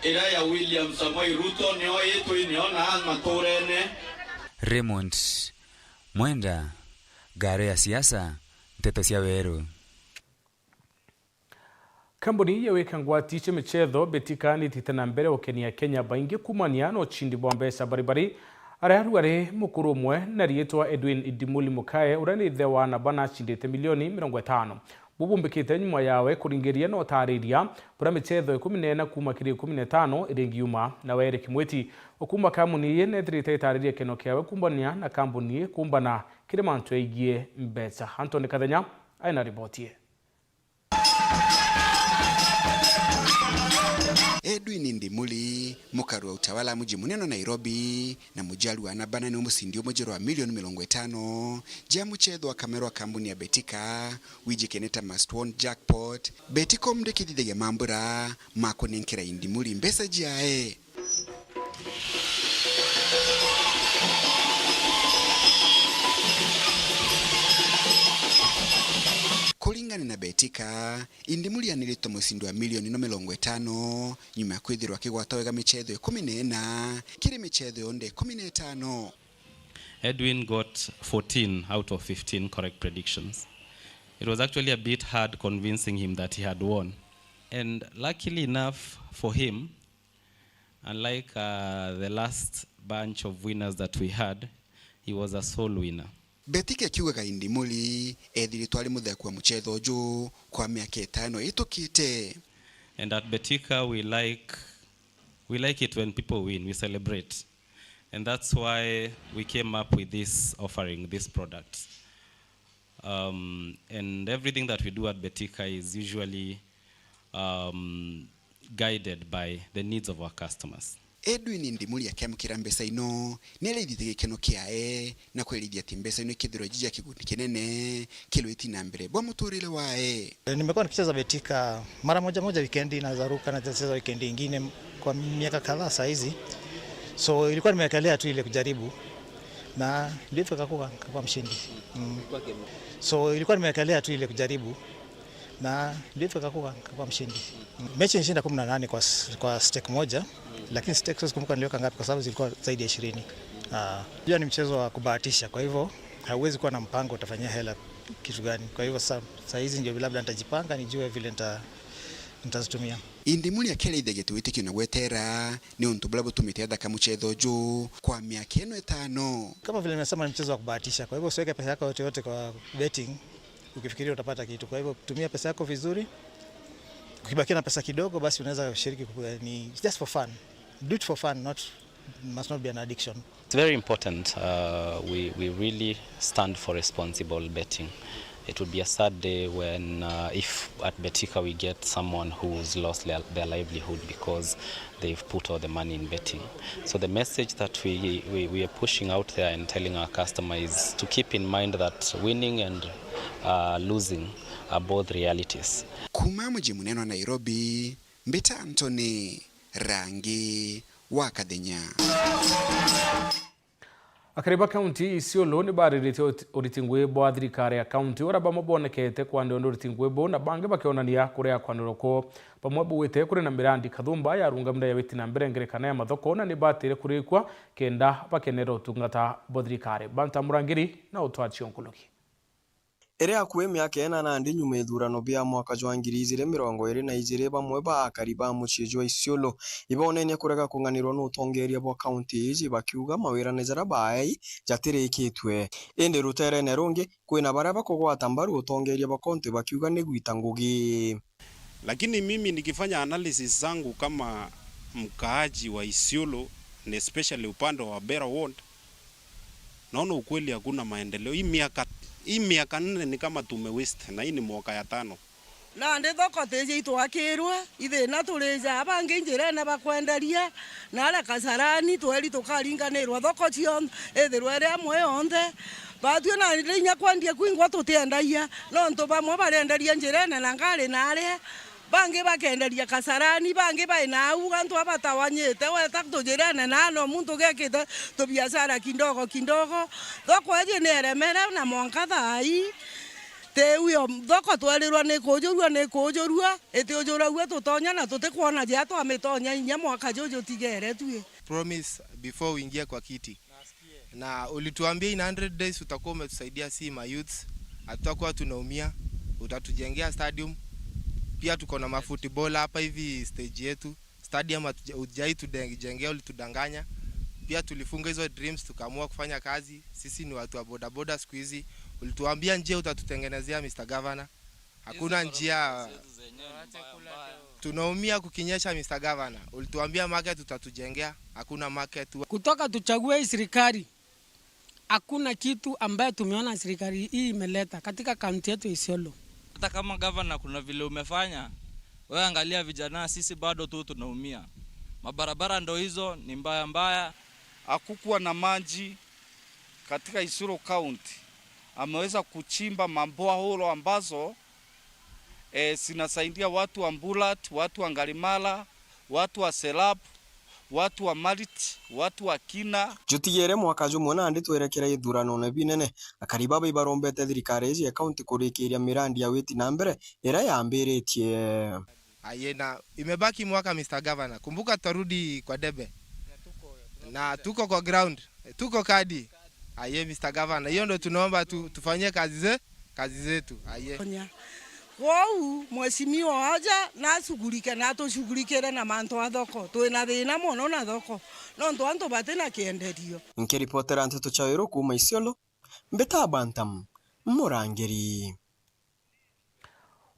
ira ya William Samoei Ruto nio yetu iniona maturene. Raymond Mwenda, Gare ya siasa, Nteto cia Weru. Kambuni ya weka ngwati cia michetho Betika nitite na mbere ukenia Kenya baingi kumania no chindi bwa mbeca baribari ararugare mukuru umwe na rietwa Edwin Idimuli Mukae urani thewa na bana chindite milioni 50 bubumbikite nyuma yawe kuringeria no tariria bura michetho 14 kuma kiri 15 iringiuma na were kimweti okuma kambuni ye netrite tariria keno kiawe kumbania na kambuni kumbana kire mantu eigie mbeca. Antoni Kathenya aina ripoti. Edwin Ndimuli mukaru wa utawala muji muneno Nairobi na mujalu wa nabana ni umusindi umujero wa milioni 50 jia mchetho wa kamera wa kambuni ya Betika wiji keneta must won jackpot Betiko mdekidide ya mambura mako nenkera Ndimuli mbesa jiae. Kulingana na Betika, Ndimuli anirito musindo wa milioni 50 nyuma ya kwithirwa kigwatawega michetho 14 kiri michetho onde 15. Edwin got 14 out of 15 correct predictions. It was actually a bit hard convincing him that he had won. And luckily enough for him, unlike the last bunch of winners that we had, he was a sole winner. Betika kiuga Ndimuli ethiri twali mutheko wa mchetho ju kwa miaka 5 itukite. And at Betika we like it when people win, we celebrate. And that's why we came up with this offering, this product. And everything that we do at Betika is usually guided by the needs of our customers. Edwin Ndimuli akĩamũkĩra mbeca ino nĩaraithĩte gĩkeno kĩae na kwĩrithia ati mbeca ino ikithirwo jiji ya kigundi kinene kilwiti na mbere bwa muturire wae. Nimekuwa nikicheza Betika mara moja weekendi na zaruka na cheza weekendi nyingine kwa miaka kadhaa saa hizi. So ilikuwa nimewekelea tu ile kujaribu na ndio kwa mshindi. So ilikuwa nimewekelea tu ile kujaribu na ndio kwa mshindi. Mechi nishinda 18 kwa stake moja, lakini stake siwezi kumbuka niliweka ngapi kwa sababu zilikuwa zaidi ya 20. Hiyo ni mchezo wa kubahatisha, kwa hivyo hauwezi kuwa na mpango utafanyia hela kitu gani. Kwa hivyo saa hizi ndio labda nitajipanga nijue vile nitazitumia. Indimuli akereithia gĩtũĩtĩkio na gwetera ni untu bula butumite athaka muchetho juu kwa miaka 5. Kama vile nimesema ni mchezo wa kubahatisha, kwa hivyo usiweke pesa yako yote kwa betting ukifikiria utapata kitu. Kwa hivyo tumia pesa yako vizuri. Ukibakia na pesa kidogo basi unaweza kushiriki, ni just for fun. Do it for fun, must not be an addiction. It's very important. We really stand for responsible betting. It would be a sad day when if at Betika we get someone who's lost their livelihood because they've put all the money in betting. So the message that we are pushing out there and telling our customers is to keep in mind that winning and losing are both realities. Kuma mji munene wa Nairobi, Mbita Anthony, Rangi wa Kathenya. Akariba county Isiolo ni baririte uritingwe bwa thirikari ya county ora bamobonekete kwa ndondo uritingwe bo na bange bakionania kuria kwa ndoroko bamwe buwite kuri na mirandi kathumba ya runga mda ya witi na mbere ngerekana ya mathoko na ni batire kurikwa kenda bakenera utungata bo thirikari Banta Murangiri na utwachi onkuluki. Ere akuwe miaka 8 nyuma ithurano bia mwaka jwa 2022 bamwe ba akariba muciji wa Isiolo ibonene kurega kunganirwo n'utongeria bwa county ici bakiuga mawira nezara bae jatirikitwe ende rutere ne rungi kwina bara bakogwata mbaru utongeria bwa county bakiuga ni gwita ngugi. Lakini mimi nikifanya analysis zangu kama mkaaji wa Isiolo na especially upande wa Bera Ward, naona ukweli hakuna maendeleo. Hii miaka 4 ni kama tumewaste na hii ni mwaka ya 5. Na ndi thoko teje itwakirwa ithina tureja abange njira na bakwenderia na ala Kasarani tweri tukaringanirwa thoko cio ethirwe ria mwe onthe batio na rinya kwandia kwingwa tutendaia no nto bamwe barenderia njira na ngari nare bange bakenderia Kasarani bange baina au antu abatawanyete weta tujirana nano muntu gekite to biashara kindogo thoko eje neremera na mwanka thai te uyo thoko twarirwa ni kujurua eti ujurua tutonya na tutikuona je atwa mitonya inya mwaka jojo tigere tuye. Promise before uingia kwa kiti na ulituambia in 100 days utakuwa umetusaidia si ma youths, hatutakuwa tunaumia, utatujengea stadium. Pia tuko na mafootball hapa hivi stage yetu. Stadium hujai tudengea, ulitudanganya. Pia tulifunga hizo dreams tukaamua kufanya kazi. Sisi ni watu wa boda siku hizi. Ulituambia njia utatutengenezea Mr. Governor. Hakuna njia. Tunaumia kukinyesha Mr. Governor. Ulituambia market utatujengea. Hakuna market. Kutoka tuchague hii serikali, hakuna kitu ambaye tumeona serikali hii imeleta katika kaunti yetu Isiolo. Hata kama governor kuna vile umefanya, wewe angalia vijana sisi bado tu tunaumia. Mabarabara ndo hizo ni mbaya. Hakukuwa na maji katika Isiolo County. Ameweza kuchimba mamboa holo ambazo sinasaidia watu wa Mbulat, watu wa Ngarimala, watu wa Selap, watu wa Marit, watu wa Kina. Jutigere mwaka jumwe na ndi twerekera ithurano ne binene akariba ibarombete thirikari ya county kurikiria mirandi ya witi na mbere era yambiritie. Ayena imebaki mwaka Mr. Governor. Kumbuka tarudi kwa debe. Na tuko kwa ground. Tuko kadi. Aye Mr. Governor. Hiyo ndo tunaomba tufanyie kazi zetu. Aye. Wau mheshimiwa aja na shughulike na tushughulike na manto wa thoko. Twina thina muno na thoko. No ndo anto batena kienderio. Nkiripotera nteto chairo kuma Isiolo. Mbeta Bantam Murangiri.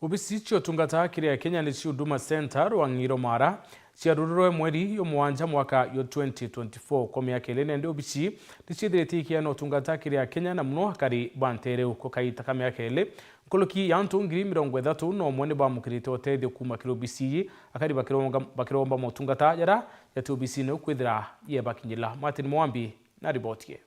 Ubisicho tungata kiria Kenya ni Huduma Center wa Ngiro Mara ciarururwe mweri yo mwanja mwaka yo 2024 kwa miaka ile ndio bici nicithiritikia no tungata kiria Kenya na muno akari bantere uko kaita ka miaka ile nkoloki yantu ngiri 30 no mwene ba mukirite otethio kuma kiro bici akari bakiromba motungata yara ya TBC no kwithira ye bakinyila Martin Mwambi na ribotie.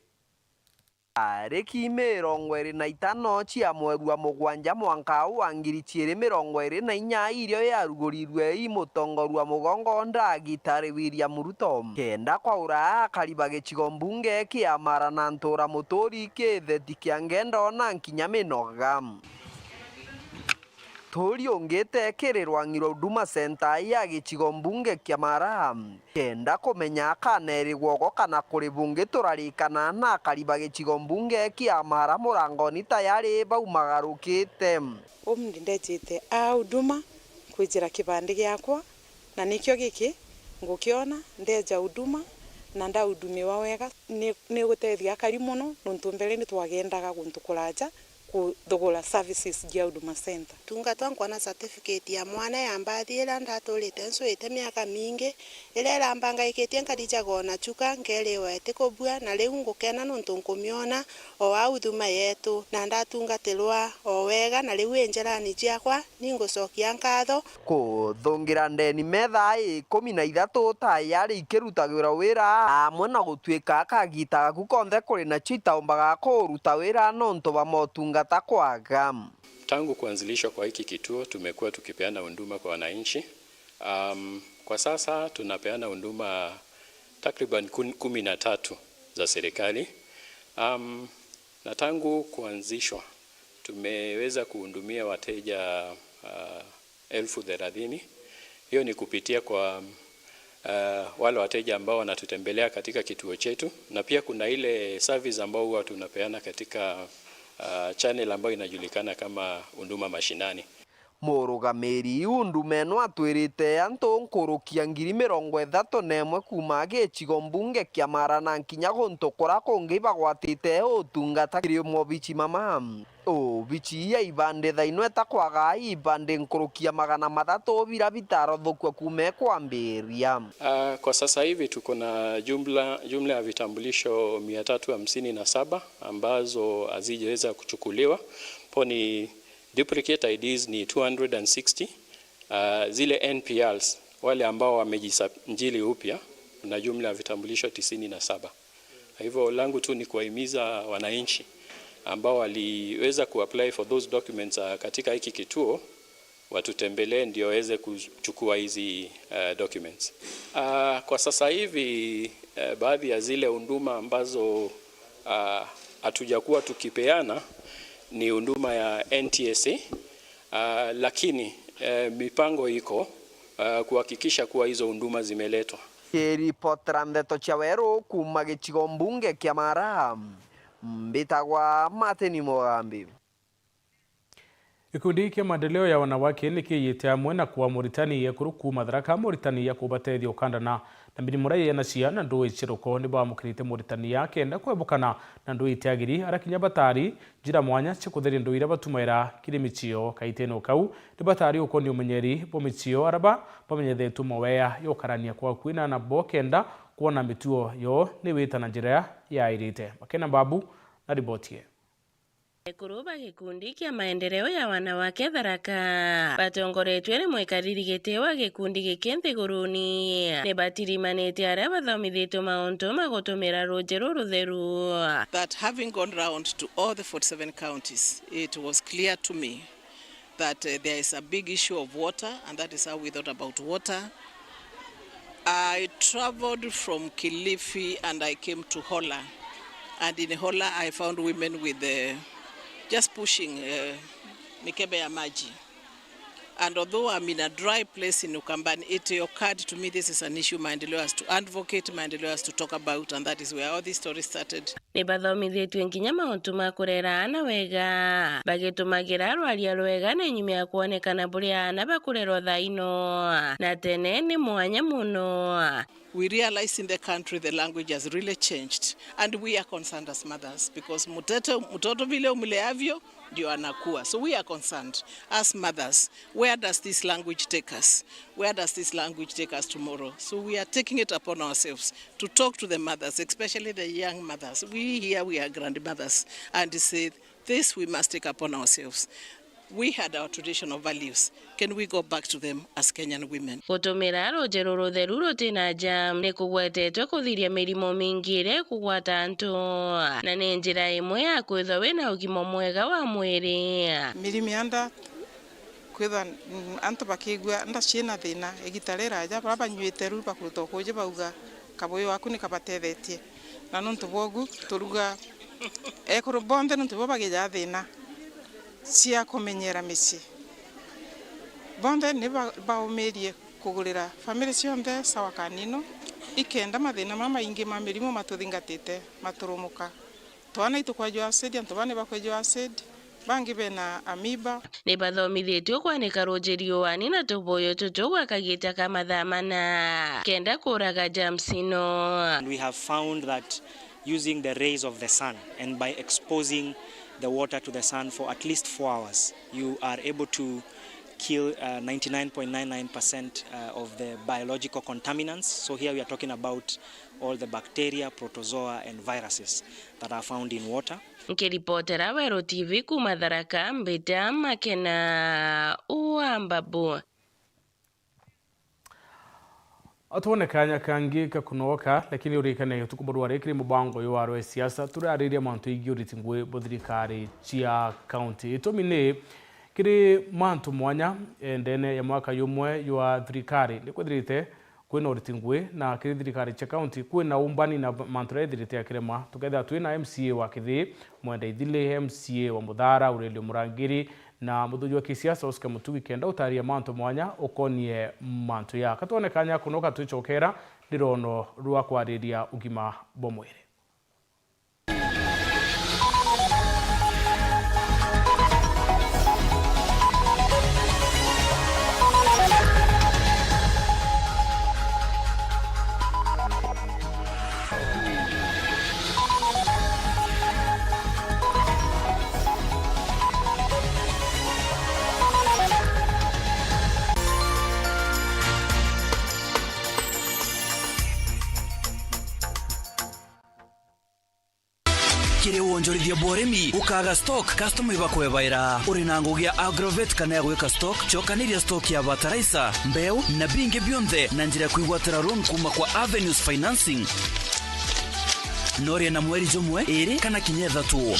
Tariki 25 cia mweri wa mugwanja mwaka wa 2024 irio yarugurirwe i mutongoru wa mugongo Ndagitari William Ruto kenda kwa ura kariba gicigo mbunge kia Marana ntura muturi kitheti kia ngendo na nkinya minoga turi ongete kererwa ngiro Huduma Center ya gicigo mbunge kia Mara kenda kumenya kaneri gwogo kana kuri bunge turarikana na kariba gicigo mbunge kia Mara murangoni tayari baumagarukite ndetete a Huduma kwijira kibande giakwa na nikyo giki ngukiona ndeja Huduma na ndaudumiwa wega ni gutethia kari muno nuntu mbere ni twagendaga guntu kuraja kuthugura services gia Huduma Center. Tungatwa nkwana certificate ya mwana ya mbathi ila ndatulite nsuite miaka mingi ila rambanga iketie nkarija gona chuka ngelewe tikobua na riu ngukena nuntu nkumiona o wa Huduma yetu na ndatungatirwa o wega na riu enjerani ciakwa ningucokia nkatho kuthungira ndeni metha 13 tayari ikirutagira wira amwe na gutwika akagitaga kukonthe kuri na chitaumbaga kuruta wira nonto ba motungata kwaga. Tangu kuanzilishwa kwa hiki kituo tumekuwa tukipeana huduma kwa wananchi. Kwa sasa tunapeana huduma takriban 13 za serikali. Na tangu kuanzishwa tumeweza kuhudumia wateja 30,000. Hiyo ni kupitia kwa wale wateja ambao wanatutembelea katika kituo chetu, na pia kuna ile service ambao huwa tunapeana katika channel ambayo inajulikana kama Huduma Mashinani. Murugamiri undumeno atwirite antu nkurukia 31 kuma gicigo mbunge kia Mara na nkinya guntu kura kungi bagwatite utungata kiri mobici mama bici ya ibande thaino eta kwaga ibande nkurukia 300 bira bitaro thukwa kume kwambiria. Kwa sasa hivi tuko na jumla ya vitambulisho 357 ambazo hazijaweza kuchukuliwa. Poni duplicate IDs ni 260. Zile NPLs wale ambao wamejisajili upya na jumla ya vitambulisho 97. Hivyo langu tu ni kuwahimiza wananchi ambao waliweza kuapply for those documents katika hiki kituo watutembelee ndio waweze kuchukua hizi documents. Kwa sasa hivi baadhi ya zile huduma ambazo hatujakuwa tukipeana ni huduma ya NTSA, lakini mipango iko kuhakikisha kuwa hizo huduma zimeletwa. Kiripotera Ndeto Chawero kuma gicigo mbunge kia Mara mbitagwa Martin Mwambi. Ikundi kia maendeleo ya wanawake nikiyite amwe na kuwa Mauritania kuruku madaraka Mauritania kubatethia ukandana na mirimura ya nacia na ndui ciruko ni ba mukirite Mauritania kenda kwebukana na ndui tiagiri arakinya batari jira mwanya cikutheria ndui ira batumaira kirimicio kaiteno kau ni batari uko ni umenyeri bomicio araba bamenyethetwo moweya yokarania kwa kwina na bokenda kuona mituo yo ni wita na njira ya irite Makena Babu na ribotie. Kuruba gikundi kia maendeleo ya wanawake Tharaka batongoretwe ni mwikariri giti wa gikundi giki nthiguruni ni batirimanite aria bathomithitwo mauntu magutumira rujero rutheru. That having gone round to all the 47 counties, it was clear to me that there is a big issue of water, and that is how we thought about water. I traveled from Kilifi and I came to Hola, and in Hola I found women with just pushing mikebe ya maji. And although I'm in a dry place in Ukambani, it occurred to me this is an issue Maendeleo has to advocate, Maendeleo has to talk about, and that is where all these stories started. ni bathomithĩtio nginya maũndũ ma kũrera ana wega bagĩtũmagĩra rwaria rwega na inyuĩ ya kuonekana bũrĩ ana bakũrerwo thaino na tene ni mwanya mũno. We realize in the country the language has really changed and we are concerned as mothers because mtoto vile umleavyo ndio anakuwa. So we are concerned as mothers. Where does this language take us? Where does this language take us tomorrow? So we are taking it upon ourselves to talk to the mothers, especially the young mothers. We are grandmothers and say this we must take upon ourselves. We had our traditional values. Can we go back to them as Kenyan women? Gũtũmĩra rũnjĩro rũtheru rũtina jam nĩ kũgwetetwo kũthiria mĩrimũ mĩingĩ ĩrĩa kũgwata andũ na nĩ njĩra ĩmwe ya kwĩthwo wĩna ũgima mwega wa mwĩrĩ. Mĩrimũ anda kwĩthwa antu bakigua nda ciĩna thĩna ĩgitarĩra aja bara banyuĩte ru bakũrutwo kũnje bauga kabũyũ waku nĩ kabatethetie na nũntũ bwogu tũruga ekũrũ bonde nũntũ bwo bagĩja thĩna cia kũmenyera mĩciĩ bonde nĩ baũmĩrie kũgũrĩra famĩlĩ cionthe sawa kanino ikenda mathĩna maingĩ ma mĩrimũ matũthingatĩte matũrũmũka twana itũkwajwo acid antũ bane bakwajwo acid bangi bena amiba nĩ bathomithĩtio kwanĩka rũnjĩrio wani na tũbũyũ tũtũ kagĩta kamathaa mana kenda kũraga germs ino. We have found that using the rays of the sun and by exposing the water to the sun for at least 4 hours, you are able to kill 99.99% of the biological contaminants. So here we are talking about all the bacteria, protozoa and viruses that are found in water. Nkiripotera Wero TV kuma Tharaka Mbita Makena Uambabu. Atuone kanya kangi kakunoka lakini urikane tukuborwa kiri mubango yo waro siasa turariria mantu igyoriti ngwe bothirikari chia county itomine kiri mantu mwanya endene ya mwaka yomwe yo thirikari nikwithirite kwina uritingwe na kiri thirikari chia county kwina umbani na mantu ethirite akirema tuketha twina MCA wa Kithi Mwenda Ithile, MCA wa Muthara Aurelio Murangiri na muthuji wa kisiasa Oscar Mutugi kenda utaria mantu mwanya ukonie mantu ya katone kanya kunoka tuchokera ndirono rwa kwariria ugima bomwere. Kire wonjorithia boremi ukaga stock customer bakwebaira uri na ngugia Agrovet kana gweka stock chokaniria stock ya fertilizer mbeu na bingi bionthe na njira kuigwatira loan kuma kwa Avenues Financing Noria na mweri jomwe iri kana kinyetha tu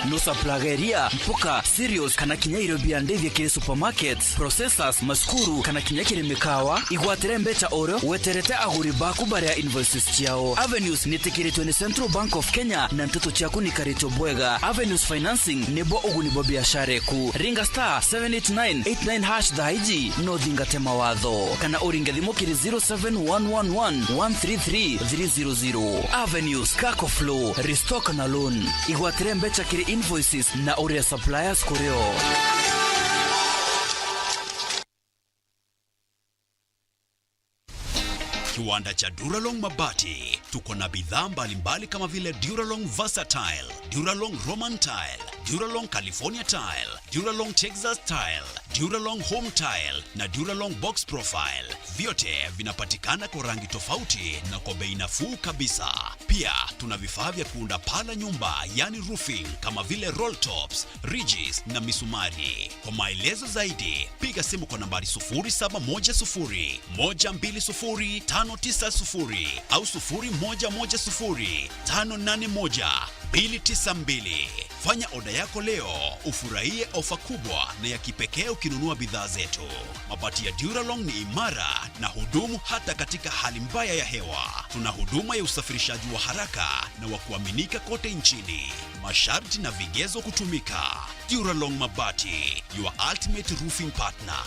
Nusa plageria, mpuka, cereals, kana kinya irobia ndevya kire supermarkets, processors, maskuru, kana kinya kire mikawa, igwatire mbecha oro, weterete aguri baku baria invoices chiao. Avenues nitikiritwe ni Central Bank of Kenya na ntutu chiaku ni karito bwega. Avenues Financing nebo uguni bo biashara ku. Ringa star 78989 hash dhaiji no dhingate mawadho. Kana uringa thimo kiri 0711133300. Avenues, Kako Flow, Restock na Loan. Igwatire mbecha kiri invoices na uria suppliers kureo. Kiwanda cha Duralong Mabati tuko na bidhaa mbalimbali kama vile Duralong Versatile, Duralong Roman Tile, Duralong California Tile, Duralong Texas Tile, Duralong Home Tile na Duralong Box Profile. Vyote vinapatikana kwa rangi tofauti na kwa bei nafuu kabisa. Pia tuna vifaa vya kuunda pala nyumba yani roofing kama vile roll tops, ridges na misumari. Kwa maelezo zaidi piga simu kwa nambari 0710120590 au 0110581292. Fanya oda yako leo ufurahie ofa kubwa na ya kipekee ukinunua bidhaa zetu. Mabati ya Duralong ni imara na hudumu hata katika hali mbaya ya hewa. Tuna huduma ya usafirishaji wa haraka na wa kuaminika kote nchini. Masharti na vigezo kutumika. Duralong Mabati, your ultimate roofing partner.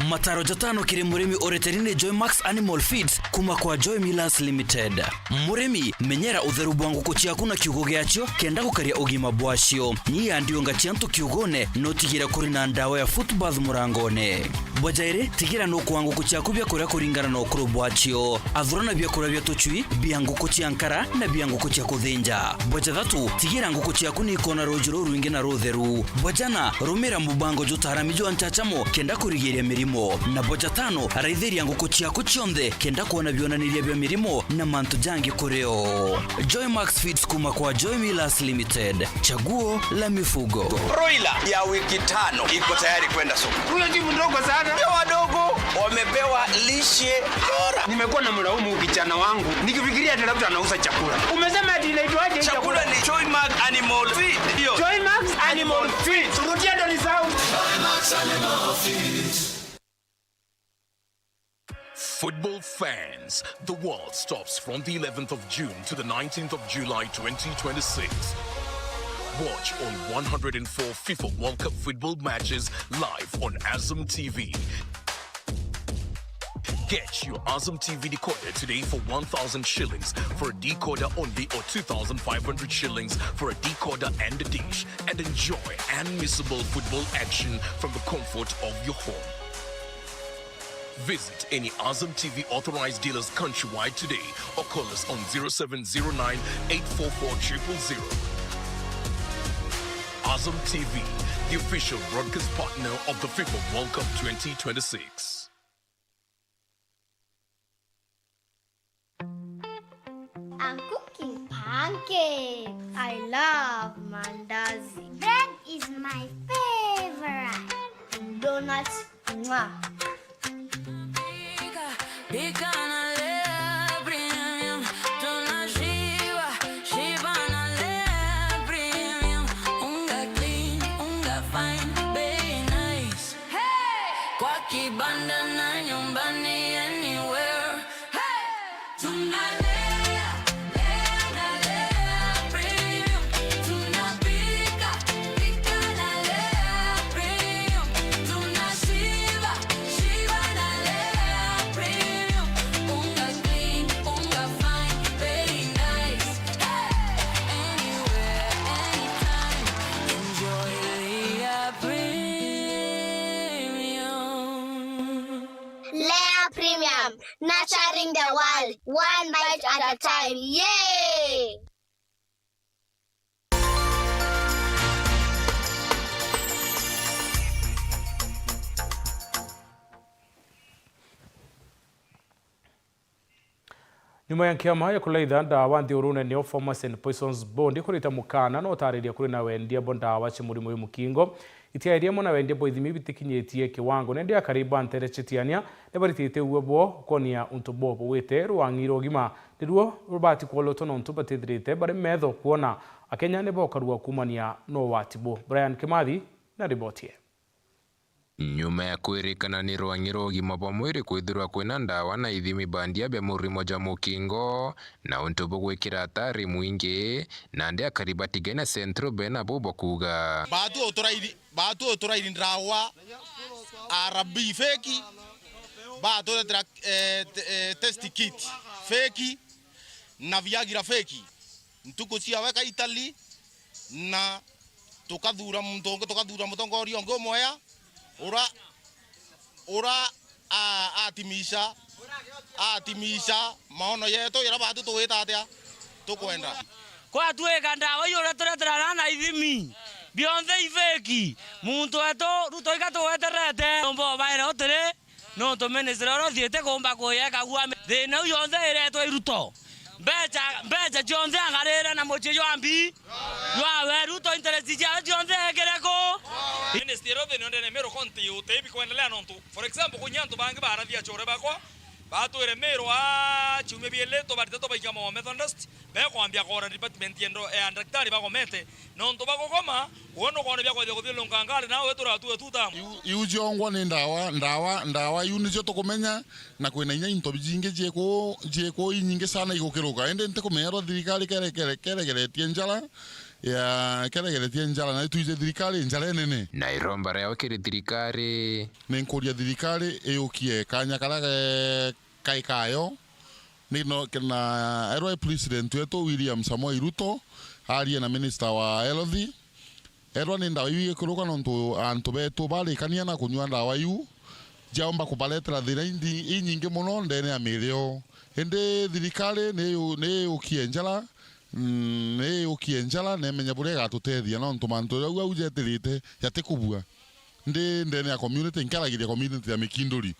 mataro jatano kiri murimi oreterine Joy Max Animal Feeds kuma kwa Joy Millers Limited. Murimi menyera utheru bwa nguku ciaku na kiugo giacio kenda gukaria ugima bwacio. Ni andio ngaciantu kiugone no tigira kuri na ndawa ya footbath murangone. Bojaire tigira no kwa nguku ciaku bya kuria kuringana no kuru bwacio. Athurana bya kuria bya tuchui bya nguku ciankara na bya nguku cia kuthinja. Boja thatu tigira nguku ciaku ni kona rojuro ruingi na rutheru. Bojana rumira mubango jotaramijo anchachamo kenda kurigiria mirimo. Na boja tano raithiria nguku ciaku cionthe kenda kuona bionaniria bya mirimo na mantu jangi kureo. Joy Max Feeds kuma kwa Joy Millers Limited. Chaguo la mifugo. Broiler ya wiki 5 iko tayari kwenda soko. Huyo ni mdogo sana. Ndio wadogo wamepewa lishe bora. Nimekuwa na mlaumu kijana wangu nikifikiria ati labda anauza chakula. Umesema ati inaitwaje chakula? Ni Joy Max Animal Feed. Ndio. Joy Max Animal Feed. Surutia ndo ni sawa. Joy Max Animal Feed. Football fans, the world stops from the 11th of June to the 19th of July 2026. Watch all 104 FIFA World Cup football matches live on Azam TV. Get your Azam TV decoder today for 1,000 shillings for a decoder only or 2,500 shillings for a decoder and a dish, and enjoy unmissable football action from the comfort of your home. Visit any Azam TV authorized dealers countrywide today or call us on 0709 844 000. Azam TV, the official broadcast partner of the FIFA World Cup 2026. I'm cooking pancakes. I love mandazi. Bread is my favorite. Donuts, mwah. Nurturing the world, one bite at a time. Yay! Nyuma ya kiama ya kulaitha ndawa nthurune neo Pharmacy and Poisons Board ikurita mukana no tariria kuri na wendia bo ndawa cia murimo uyu mukingo itiairia mo na wendia bo ithimi bitikinyitie kiwango nende akariba nterechetiania ne baritite uwebo konia untobo bo wete ruangiro gima niruo rubati kwoloto no ntuba tithirite bare metho kuona akenya ne bo karua kumania no watibo. Brian Kimathi na ribotie. Nyuma ya kwirikana ni rwangiro gima bwa mwiri kwithirwa kwina ndawa na ithimi bandia bya murimo ja mukingo na untubo gwikira atari mwingi na ndi akaribatigena centro bena bobo kuga batu oturaidi ndawa arabi feki batu test kit feki na viagira feki ntuko cia weka Italy na tukadhura mutongorio ngomoya ura atimisha maono yetu ira batu tuwita atia tukwenda kwa tuweka ndawa iyo tureterana na ithimi bionthe ifeki muntu eto ruto ikatuweterete ombo baire otire no to minister ro thiete kumba kuyeka gwa thina yonthe iretwe iruto mbeca cionthe angarira na mucio ambi ywa ruto interest ya cionthe egereko minister ro thina ndene mero konti utebi kuendelea nontu for example kunyantu bangi barathia chore bakwa batwire mero chume bieleto bariteto baikama wa Methodist be kwambia kora department yendo daktari bagomete nontu bagokoma wono kone bya kwethia kuthio ngangale nawe turatu tutamu iujongwa ni ndawa yunijo tukumenya na kwina inya into bijinge jeko inyinge sana igukiruka ende nte kumenya thirikari keregeretie njara ya keregeretie njala na tuize thirikari njala nene na iromba reo kiri thirikari ninkuria thirikari iyukie kanya karage kaikayo nino kena eroi president wetu William Samoei Ruto arie na minister wa health erwa ni ndawa iwi kuruka nontu antu betu bali kania na kunywa ndawa yu jaomba kubaletera thira nyingi muno ndene ya mirio ende thirikari ne ukienjala ne ukienjala ne menya bure gatutethia nontu mantu rau aujetirite yatikubua ndene ya community nkaragiria community ya Mikinduri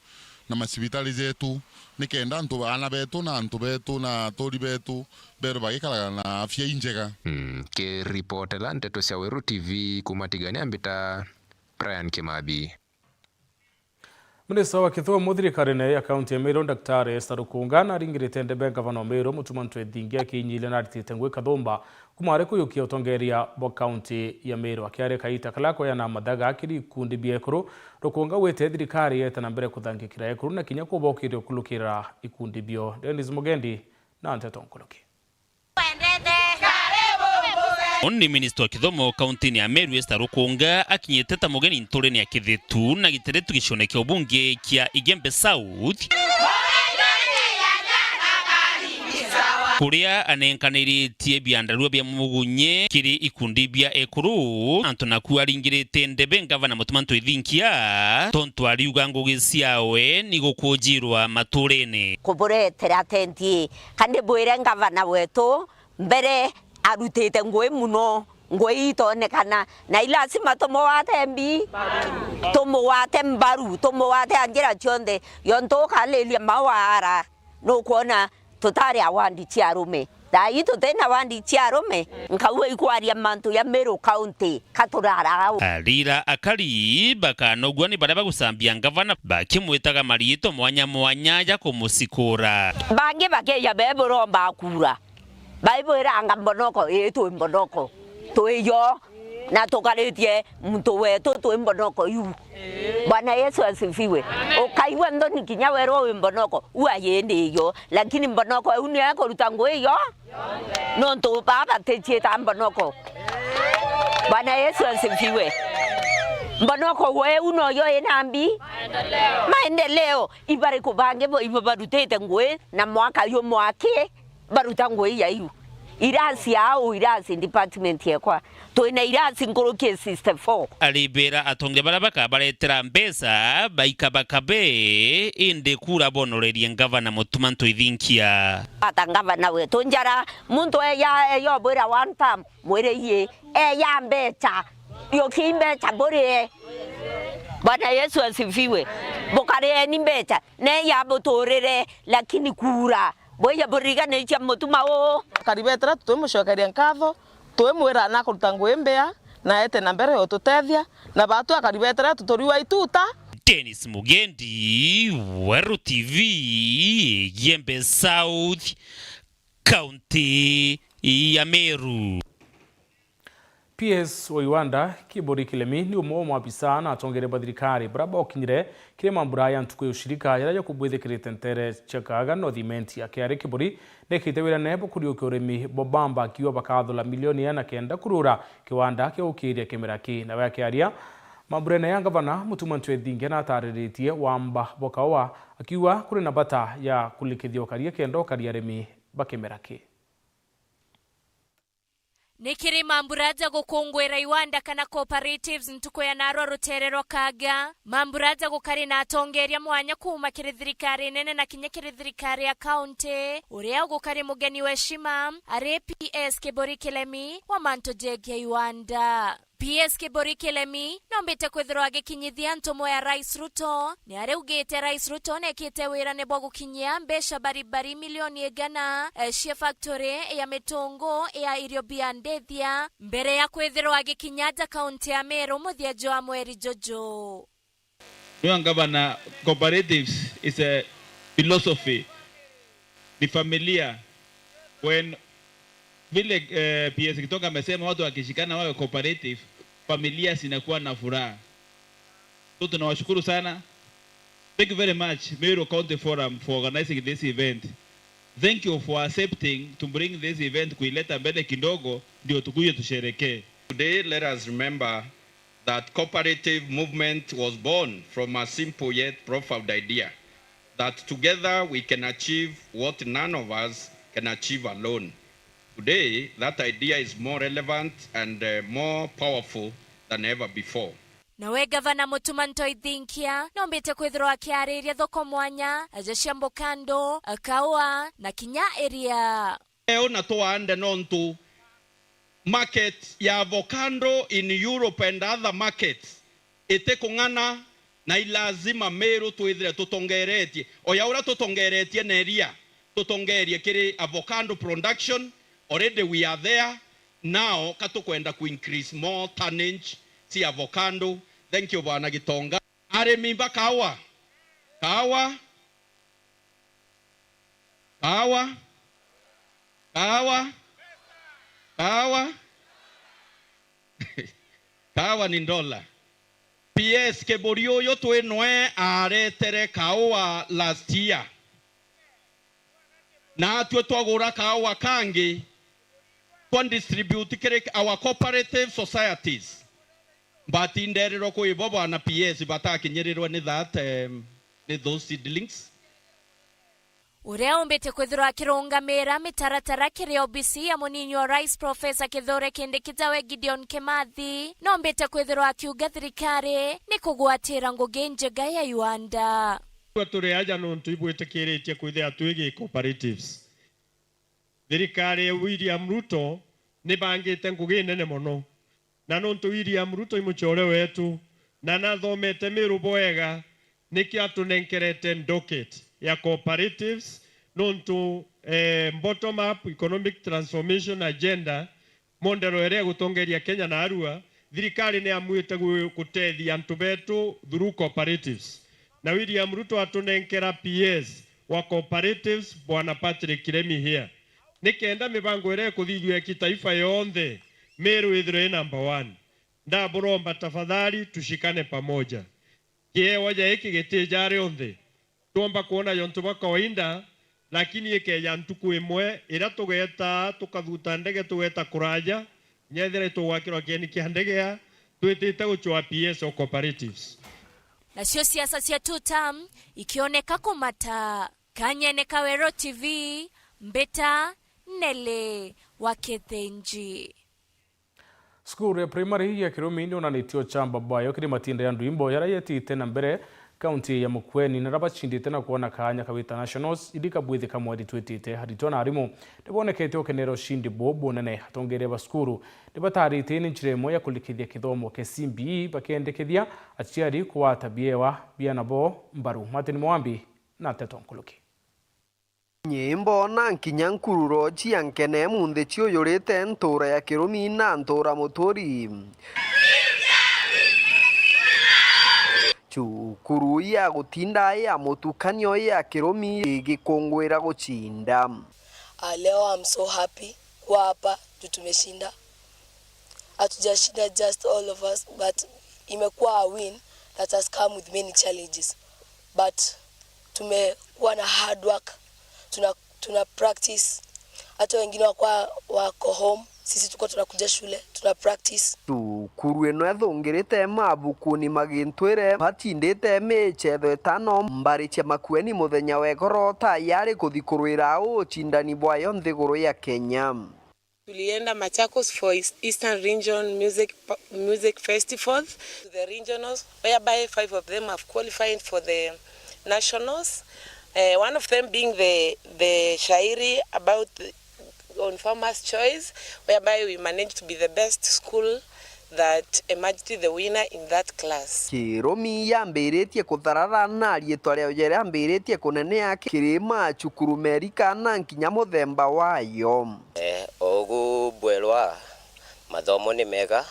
na masibitali zetu nikenda antu ana betu na antu betu na tori betu bero bagikaraga na afya injega. Ke report la Nteto cia Weru TV kumatigania ambita Brian Kimabi. Minista wa Kithumo thirikari-inĩ ya kaunti ya Meru Daktari Esther Rukunga na aringirite ndebe gavana wa Meru Mutumantu Ethingi akinyile na aritite ngui kathumba kumare kuyukia utongeria bo kaunti ya Meru akiare kaita kalako ya na mathaga akiri kundi biekuru. Rukunga wete thirikari yete na mbere kuthangikira ekuru na kinya kubokire kulukira ikundi bio. Dennis Mugendi na Nteto Nkuluki. Oni minister wa Kithomo kaunti ya Meru Esther Rukunga akinyete ta mugeni ntureni ya Kithitu na giteretu gicone kya ubunge kya Igembe South kuria anenkaniritie biandarua bya mugunye kiri ikundi bya ekuru antona kuaringirite ndebe gavana Mutumantu Ethingi tontu ariuga ngugi ciawe ni gukujirwa maturene kuburetera atendi kandi bwire gavana wetu mbere arutete ngwe muno ngwe itonekana na ilasima tomowate mbi tomowate mbaru tomowate anjira chonde yonto kalelia mawara no kuona totari awandi chiarume dai totena wandi chiarume nkawe ikwaria mantu ya Meru County katurara alira akari bakanogwa ni baraba gusambia gavana bakimwetaga marito mwanya ya kumusikura bange bakeya beboromba kura Bible ranga mbonoko yetu mbonoko toyo na tokaretie mtu wetu tu mbonoko yu Bwana Yesu asifiwe okaiwa ndoni kinyawero mbonoko uayende yo lakini mbonoko uni yako rutango yo nonto baba techeta mbonoko Bwana Yesu asifiwe mbonoko we uno yo enambi maendeleo ibare kubange bo ibabarutete ngwe na mwaka yo mwake barutango ya yu irasi au irasi department yakwa toina irasi ngoroke system 4 alibera atonge barabaka baretera mbesa baikabakabe inde kura bonorerie gavana Mutumantu Ethingi atangavana we tonjara muntu ya yo bora one time mwere ye ya mbecha yo kimbecha bore Bwana Yesu asifiwe bokare ni mbecha ne ya botorere lakini kura boya boriga ne cha mutuma o karibetra tumushokeria nkatho twimwira na kuruta ngwembea na ete na mbere otutethia na batu akaribetra tutoriwa ituta. Dennis Mugendi, Weru TV, Igembe South, kaunti ya Meru. PS wa Iwanda Kibori Kilemi ni umo mwabisa na atongere badirikari braba okinyire kire mambura ya ntuko ushirika yaraje kubwithe kiritentere chakaga no thimenti ya kiare Kibori nekitewira nebo kuri urimi bobamba kiwa bakathola milioni ya kenda kurura kiwanda ke ukiria kimiraki na yakiaria mambura na gavana Mutumantu Ethingi na tariritie wamba bokawa akiwa kuri na bata ya kulikithio karia kendo karia remi bakimiraki Nikiri mamburaja gukungwira Iwanda kana cooperatives ntuko ya naro ruterero kaga mamburaja gukari na atongeria mwanya kuma kiri thirikari nene na kinya kiri thirikari ya county uria gukari mugeni weshima are PS Kibori Kilemi wa Manto Jege Iwanda PS Kibori Kilemi nombete kwithirwa gikinyithia ntomo ya Rais Ruto ni are ugite Rais Ruto nekite wira ne bogukinyia mbesha baribari milioni egana cia factory ya mitongo ya irio biandethia mbere ya kwithirwa gikinyaja kaunti ya Meru muthia jwa mweri Jojo. Gavana, cooperatives is a philosophy. Ni familia. When vile PS Kitonga amesema watu wakishikana wawe cooperative, familia zinakuwa na furaha. So tunawashukuru sana. Thank you very much Meru County Forum for organizing this event. Thank you for accepting to bring this event kuileta mbele kidogo ndio tukuje tusherekee. Today, let us remember that cooperative movement was born from a simple yet profound idea that together we can achieve what none of us can achieve alone. Today, that idea is more relevant and more powerful than ever before. Nawe Gavana Mutuma Ntoithinkia nombete kwithirwo akiariria thoko mwanya aja cia Mbokando, Kaua na Kinya area. Na tuande nontu market ya avocado in Europe and other markets ite kungana na ilazima Meru twithire tutongeretie oya ura tutongeretie neria tutongerie kiri avocado production. Already we are there now, katukwenda ku increase more tonnage si avocado. Thank you bwana Gitonga. Aremimba kawa kawa kawa kawa kawa kawa ni $1. PS Keborio yo twenwe aretere kawa last year na twe twagura kawa kangi to distribute kere our cooperative societies. But in there roko ibobo na PS batakinyirirwa ni that ni those seedlings. Urea umbete kwithirwo akirungamira mitaratara kiri OBC ya muninyi wa Rais Professor Kithure Kindiki we Gideon Kimathi no umbete kwithirwo akiuga thirikari ni kugwatira ngugi njega ya Uganda. Turi aja nontu ibwitikiretie kwithia twigi cooperatives. Thirikari William Ruto ni bangite ngugi nene muno. Na nontu William Ruto imuchore wetu na nathomete mirubo wega niki atunenkerete ndocket ya cooperatives nontu bottom up economic transformation agenda mondero ere gutongeria Kenya na Arua. Thirikari ni amwite gutethia antu betu through cooperatives na William Ruto atunenkera PS wa cooperatives bwana Patrick Kiremi here nikenda mibango ere kuthithwe kitaifa yonthe Meru ithire number 1. Ndaburomba tafadhali tushikane pamoja. Kiewa hiki gitijare onthe. Tuomba kuona yontu ba kawaida lakini ikeja ntuku imwe ira tugeta tukathuta ndege tugeta kuraja nyethire tugwakirwa kieni kia ndege ya twitite guchwa PS o cooperatives. Na sio siasa cia tutam ikioneka kumata. Kanyene Kawero TV Mbeta Nele Wakethenji. Skuru ya primary ya Kirumini onanitio chamba bayo kiri matinda ya ndwimbo yarayetite na mbere kaunti ya Mukweni na rabachindite na kuona kanya kawita nationals idika bwithi kamwedi twitite haritona arimo ndibonekete okenero shindi bobo nene hatongere baskuru ndibatarite ni njiremo ya kulikithia kithomo ke CBE bakendekithia achiari kwa tabiewa biana bo mbaru Martin Mwambi na Tetonkuluki. Nyimbo na nkinyankururo chiankene munde chio yorete ntora ya Kirumi na ntora motori. Chukuru ya gutinda ya motukanyo ya Kirumi gikongwera guchinda. Leo I'm so happy kwa hapa tumeshinda. Hatujashinda just all of us, but imekuwa a win that has come with many challenges. But tumekuwa na hard work. Tuna practice. Hata wengine wako home, sisi tuko tunakuja shule, tuna practice. Chukuru eno yathongerete mabuku ni magintwire batindite mechetho etano mbari cia Makueni muthenya wegorota yari kuthikurwira uchindani bwayo nthiguru ya Kenya. Tulienda Machakos for Eastern Region Music Festival to the regionals, whereby 5 of them have qualified for the nationals. One of them being the shairi about on Farmer's Choice, whereby we managed to be the best school that emerged the winner in that class. Kirumi yambiretie kutharara na rietwa rya yere yambiretie kunenea kirima chukuru Amerika na nkinya muthemba wayo. Ogu bwelwa mathomo ni mega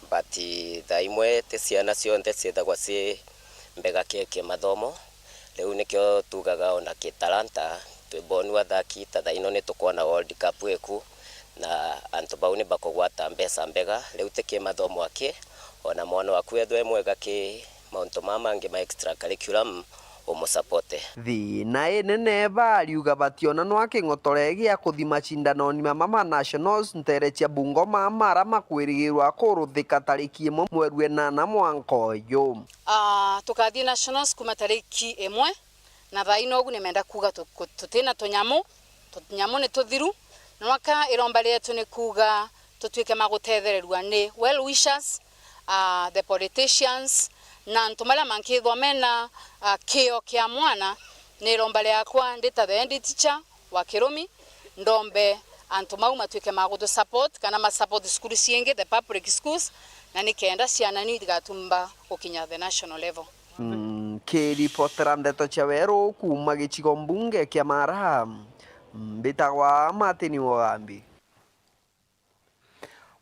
but thaimwe te ciana cionthe ciethagwa ci mbega keke mathomo. Leo nikyo tugaga ona kitalanta twibonu athaki tathaino ni tukona World Cup eku na antobau ni bakogwata mbesa mbega leo teke mathomo ake ona mwana waku ethwe mwega ki maunto mamange ma extra curriculum umusapote. Thina inene bariuga bationa no aking'otore gia kuthima cindano-ni mama nationals ntere cia Bungoma mara makwirigirwa kuruthika tariki 1 mweri wa 8 mwanka uyu. Tukathie nationals kuma tariki 1 na thaino ugu nimenda kuga tutina tunyamu ni tuthiru nwaka iromba rietu ni kuga tutwike maguthethererwa ni well wishers, the politicians na ntumala mankithwa mena kio kia mwana ni iromba riakwa ndita the end teacher wa Kirumi ndombe antumau matwike magutu support kana ma support school cienge the public schools na nikenda ciana ni igatumba ukinya the national level. Kiripotera Ndeto Chaweru kuma gicigo mbunge kia Mara mbitagwa Martin Mugambi.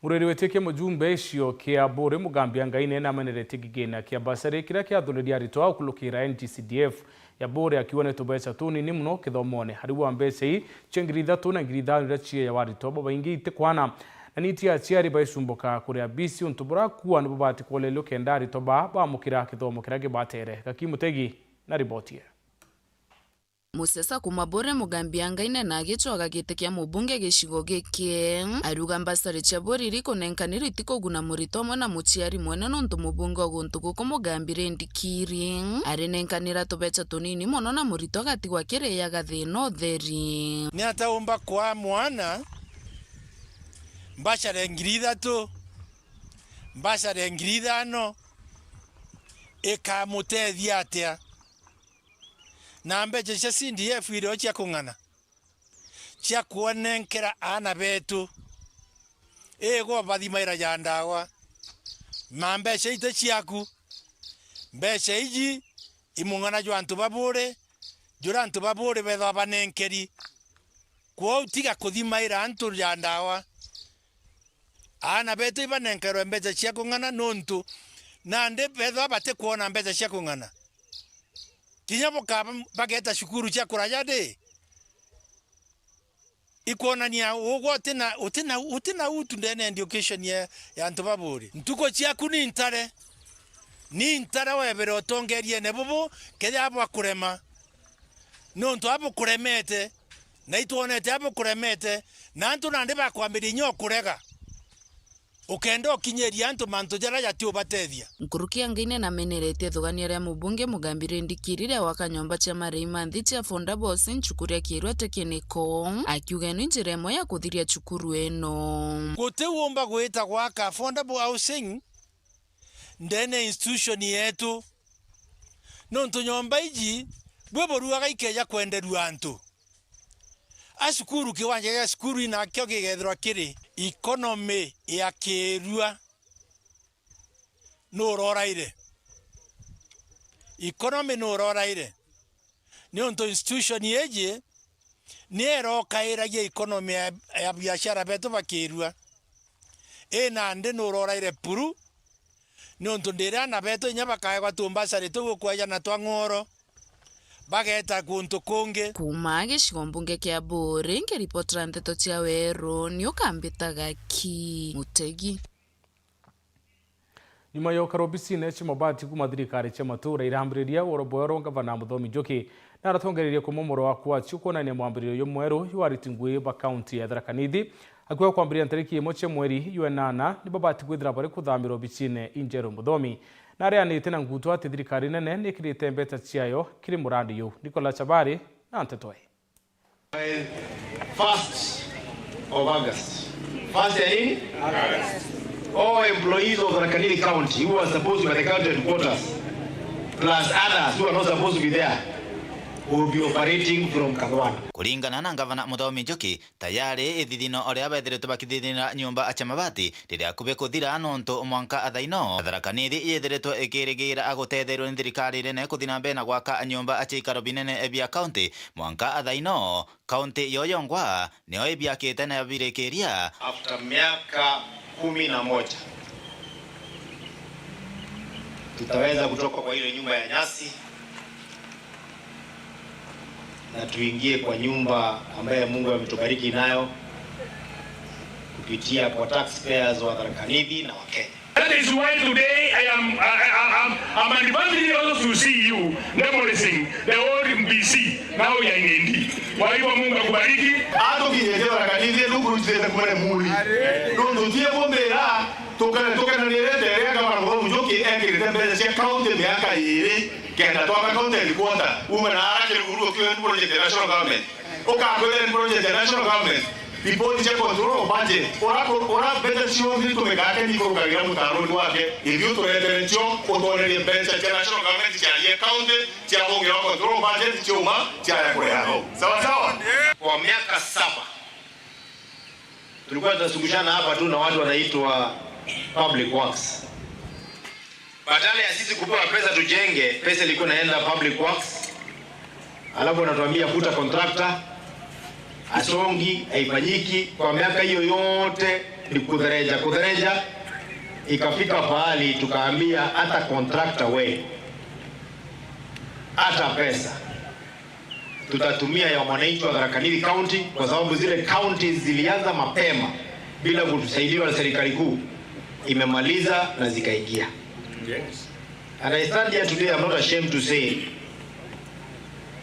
Mureri weteke mujumbe cio kia bore Mugambi angaine na menerete gigena kia basari kira kia thuriria rito au kulukira NGCDF ya bore akiwa ne tubesa tuni ni muno kithomone hariwa mbese chengiritha tuna ngiritha rachie ya warito baba ingi itekwana na nitia chiari baisumboka kuria bisi untubura kuwa nubati kolelo kendari toba ba mukira kithomo kirage batere kakimutegi na riboti. Musesa kumabore Mugambi angaine na gichwaga gitekia mubunge gicigo giki aruga mbasari cia bori riko nenkaniro itiko guna murito mwe na muciari mwene nontu mubunge oguntu guko Mugambi rendikiri ari nenkanira tubecha tunini mono na murito gatigwa kireya gathino theri ni ataumba kwa mwana mbasha rengirida tu mbasha rengirida no ekamutethia atia na mbeje cia CDF irio cia kung'ana cia kuonenkera ana betu ego bathimaira ya ndawa mambeca ite ciaku mbeca iji imung'ana jwa antu babure jura antu babure betha banenkeri kwa utiga kuthimaira antu ya ndawa ana betu ibanenkerwa mbeca cia kung'ana nontu na nde betha bate kuona mbeca cia kung'ana kinya bokaba bageta shukuru cia kuraya de ikonania ugo utina utu ndene education ya antu baburi ntuko ciaku ni ntare webere otongerie ne bubu keya abo kurema nontu abo kuremete na ituonete abo kuremete na antu nande bakwambiri nyo kurega ukendo kinyeria antu mantu jara yati ubatethia nkurukia ngaine na menerete thugania ria mubunge Mugambi rendikirire wakanyomba cia marei manthi cia fonda bosi nchukuria kirwa tekiniko akiuga ni njira imwe ya kuthiria chukuru eno gote womba gwita gwaka affordable housing ndene institution yetu nontu nyomba iji bweborua ikeja kwenderua antu asukuru kiwanja ya skuru ina kyo gigethwa kiri economy ya kirua no roraire economy no roraire ni onto institution yeje ni erokaira ye economy ya biashara betu bakirua ena nde no roraire puru ni onto ndira na betu nyabakae kwa tumbasari tugukwaja na twangoro bageta kuntu kungi kuma gicigo mbunge kia bore ngiripotera Ndeto Chaweru ni ukambitaga ki mutegi nyuma ya karobisi nechi mabati kuma thirikari cia matura irambiriria oroboero ngavana Muthomi Njuki na aratongereria kumomoro wa kwa chukonania mwambiririo yomweru yuaritingwe ba county ya Tharaka Nithi akiwa kwambiria tariki 1 mweri wa 8 ni babati kwithira bari kuthamira obicine Injeru Muthomi na areanite na ngutu ati thirikari nene nikirite mbeta ciayo kiri murandi yu Nicola Chabari na Ntetoi. 1st of August. 1st ya nini? August. All employees of Tharaka Nithi County who are supposed to be at the county headquarters plus others who are not supposed to be there will be operating from Kagwana. Kuringana na ngavana Muthomi Njuki tayari ithithino oria bethiritwe bakithithira nyumba acha mabati riria kube kuthira nontu mwanka athaino Tharaka Nithi yethiritwe ikirigira agutethirwo ni thirikari nene kuthina mbere na gwaka nyumba acha ikaro binene ebia county mwanka athaino county yoyongwa nio ibiakite na birikiria after miaka 11 tutaweza kutoka kwa ile nyumba ya nyasi na tuingie kwa nyumba ambaye Mungu ametubariki nayo kupitia kwa taxpayers wa Tharaka Nithi na Wakenya. That is why today I'm advancing also to see you demolishing the old BC. Now you are in Indi. Kwa hivyo Mungu akubariki. Hata ukielewa kanisa ndugu tutaenda kwa Mungu. Ndio ndio bombera toka na nilete kama ngo mjoki ekirite mbele cia county miaka iri kenda toka county headquarter umana arake nguru kwa project national government. Ukakwenda project national government. Ripoti cha control budget ora better sio vitu tumekake niko kagira mtaroni wake hivyo tunaendelea ndio kutolelia pesa cha national government cha county cha ongea control budget chuma cha ya kuleao sawa sawa. Kwa miaka 7 tulikuwa tunasungishana hapa tu na watu wanaitwa public works. Badala ya sisi kupewa pesa tujenge, pesa ilikuwa inaenda public works. Alafu wanatuambia kuta contractor asongi haifanyiki. Kwa miaka hiyo yote ni kudhereja ikafika pahali tukaambia hata contractor we hata pesa tutatumia ya mwananchi wa Tharaka Nithi County, kwa sababu zile counties zilianza mapema bila kutusaidiwa na serikali kuu, imemaliza na zikaingia. Yes. And I stand here today, I'm not ashamed to say,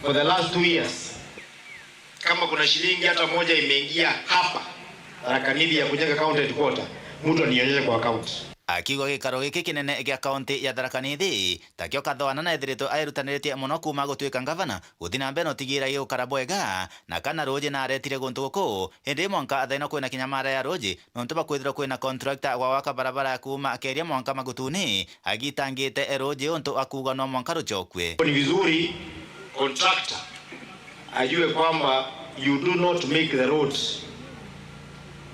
for the last 2 years, kama kuna shilingi hata moja imeingia hapa Tharaka Nithi ya kujenga county headquarter, mtu anionyeshe kwa account. Akiuga gikaro giki kinene gia kaunti ya Tharaka Nithi takio kathwana na ithirito airutaniritie muno kuma gutuika ngavana guthina mbere utigira gikara bwega na kana roje na aretire guntu guku hindi mwanka athaina kwina kinyamara ya roje nontuba kwithira kwina contractor wa waka barabara kuma akeria mwanka magutuni agitangite roje onto akuga no mwanka ruchokwe. Ni vizuri contractor ajue kwamba you do not make the roads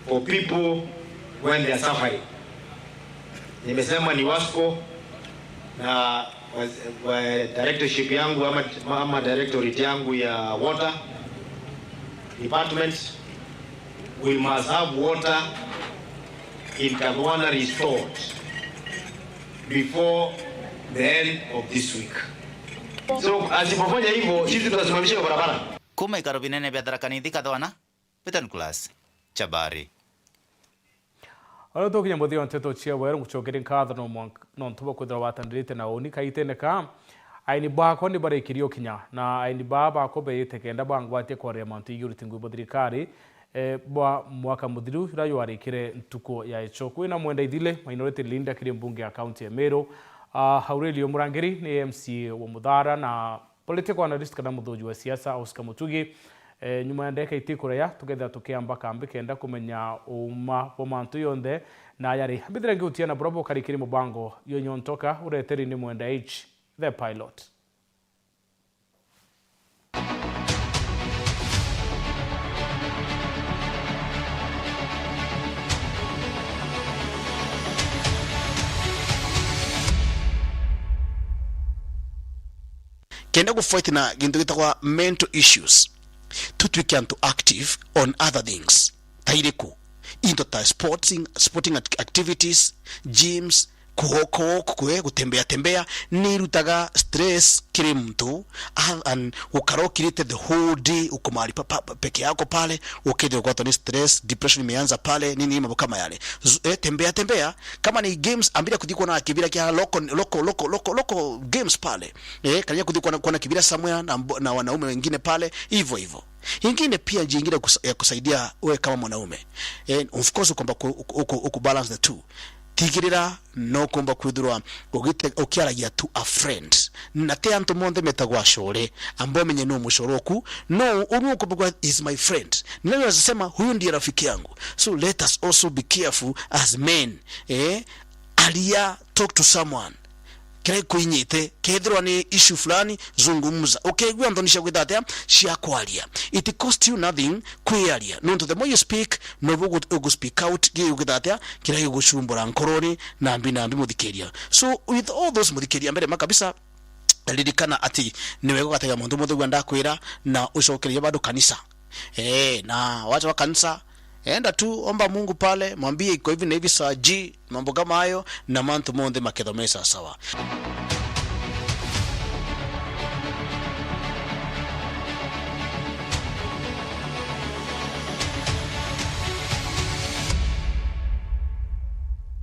for people when they are suffering. Nimesema ni Wasco na directorship yangu ama directorate yangu ya water department, we must have water in Kagwana restored before the end of this week. So asipofanya hivyo sisi tutasimamisha barabara. Kuma ikaro binene vya Tharaka Nithi kathwana Peter Class Chabari. Alo tokinya muthio nteto chia weru nguchokere nkatho no ntuba kwithira watandirite na uni kaitene ka aini bako ni barekirio kinya na aini baba ko beite kenda bangwatie kwa mount iguriti ngwe thirikari bwa mwaka muthiru rayo arikire ntuko ya ichoko ina mwenda ithile minority Linda kiri mbunge ya county ya Meru. Aurelio Murangiri ni MC wa Muthara na political analyst kana muthoji wa siasa Oscar Mutugi. Nyuma ya ndeka itikura ya tugetha tukiamba kambi kenda kumenya uma pomantu yonde na yari bithira ngiutia na brobo karikiri mubango yo nyontoka ureteri ni mwenda H the pilot. Kenda kufight na gintu gitagwa mental issues tutwike antu active on other things tairiku into ta sporting activities, gyms, kuhoko gutembea ni rutaga stress kiri mtu and ukaro kirite the whole day ukomari peke yako pale ukide kwa stress depression imeanza pale nini mambo kama yale. Tembea kama ni games ambia kudiko na kibira kia local games pale kanya kudiko na kibira somewhere na wanaume wengine pale hivyo. Ingine pia jingine ya kusaidia wewe kama mwanaume of course kwamba balance the two. Tigirira no kumba kwithirwa ukiaragia to a friend na te antu monde metagwa shore ambao menye no mushoroku no unu kumba is my friend nani anasema huyu ndiye rafiki yangu. So let us also be careful as men alia talk to someone kile kuinyite kethirwa ni issue fulani zungumza gwa ndonisha gwithate cia kwaria it cost you nothing kwiaria no to the more you speak no go speak out gwithate kile gucumbura nkoroni na mbi muthikeria. So with all those muthikeria mbere makabisa alidikana ati niwe gutega mundu muthu ndakwira na ucokeria bado kanisa na watu wa kanisa enda tu omba Mungu pale mwambie iko hivi na hivi saa G mambo kama hayo na mantu monde makedhomesa sawa.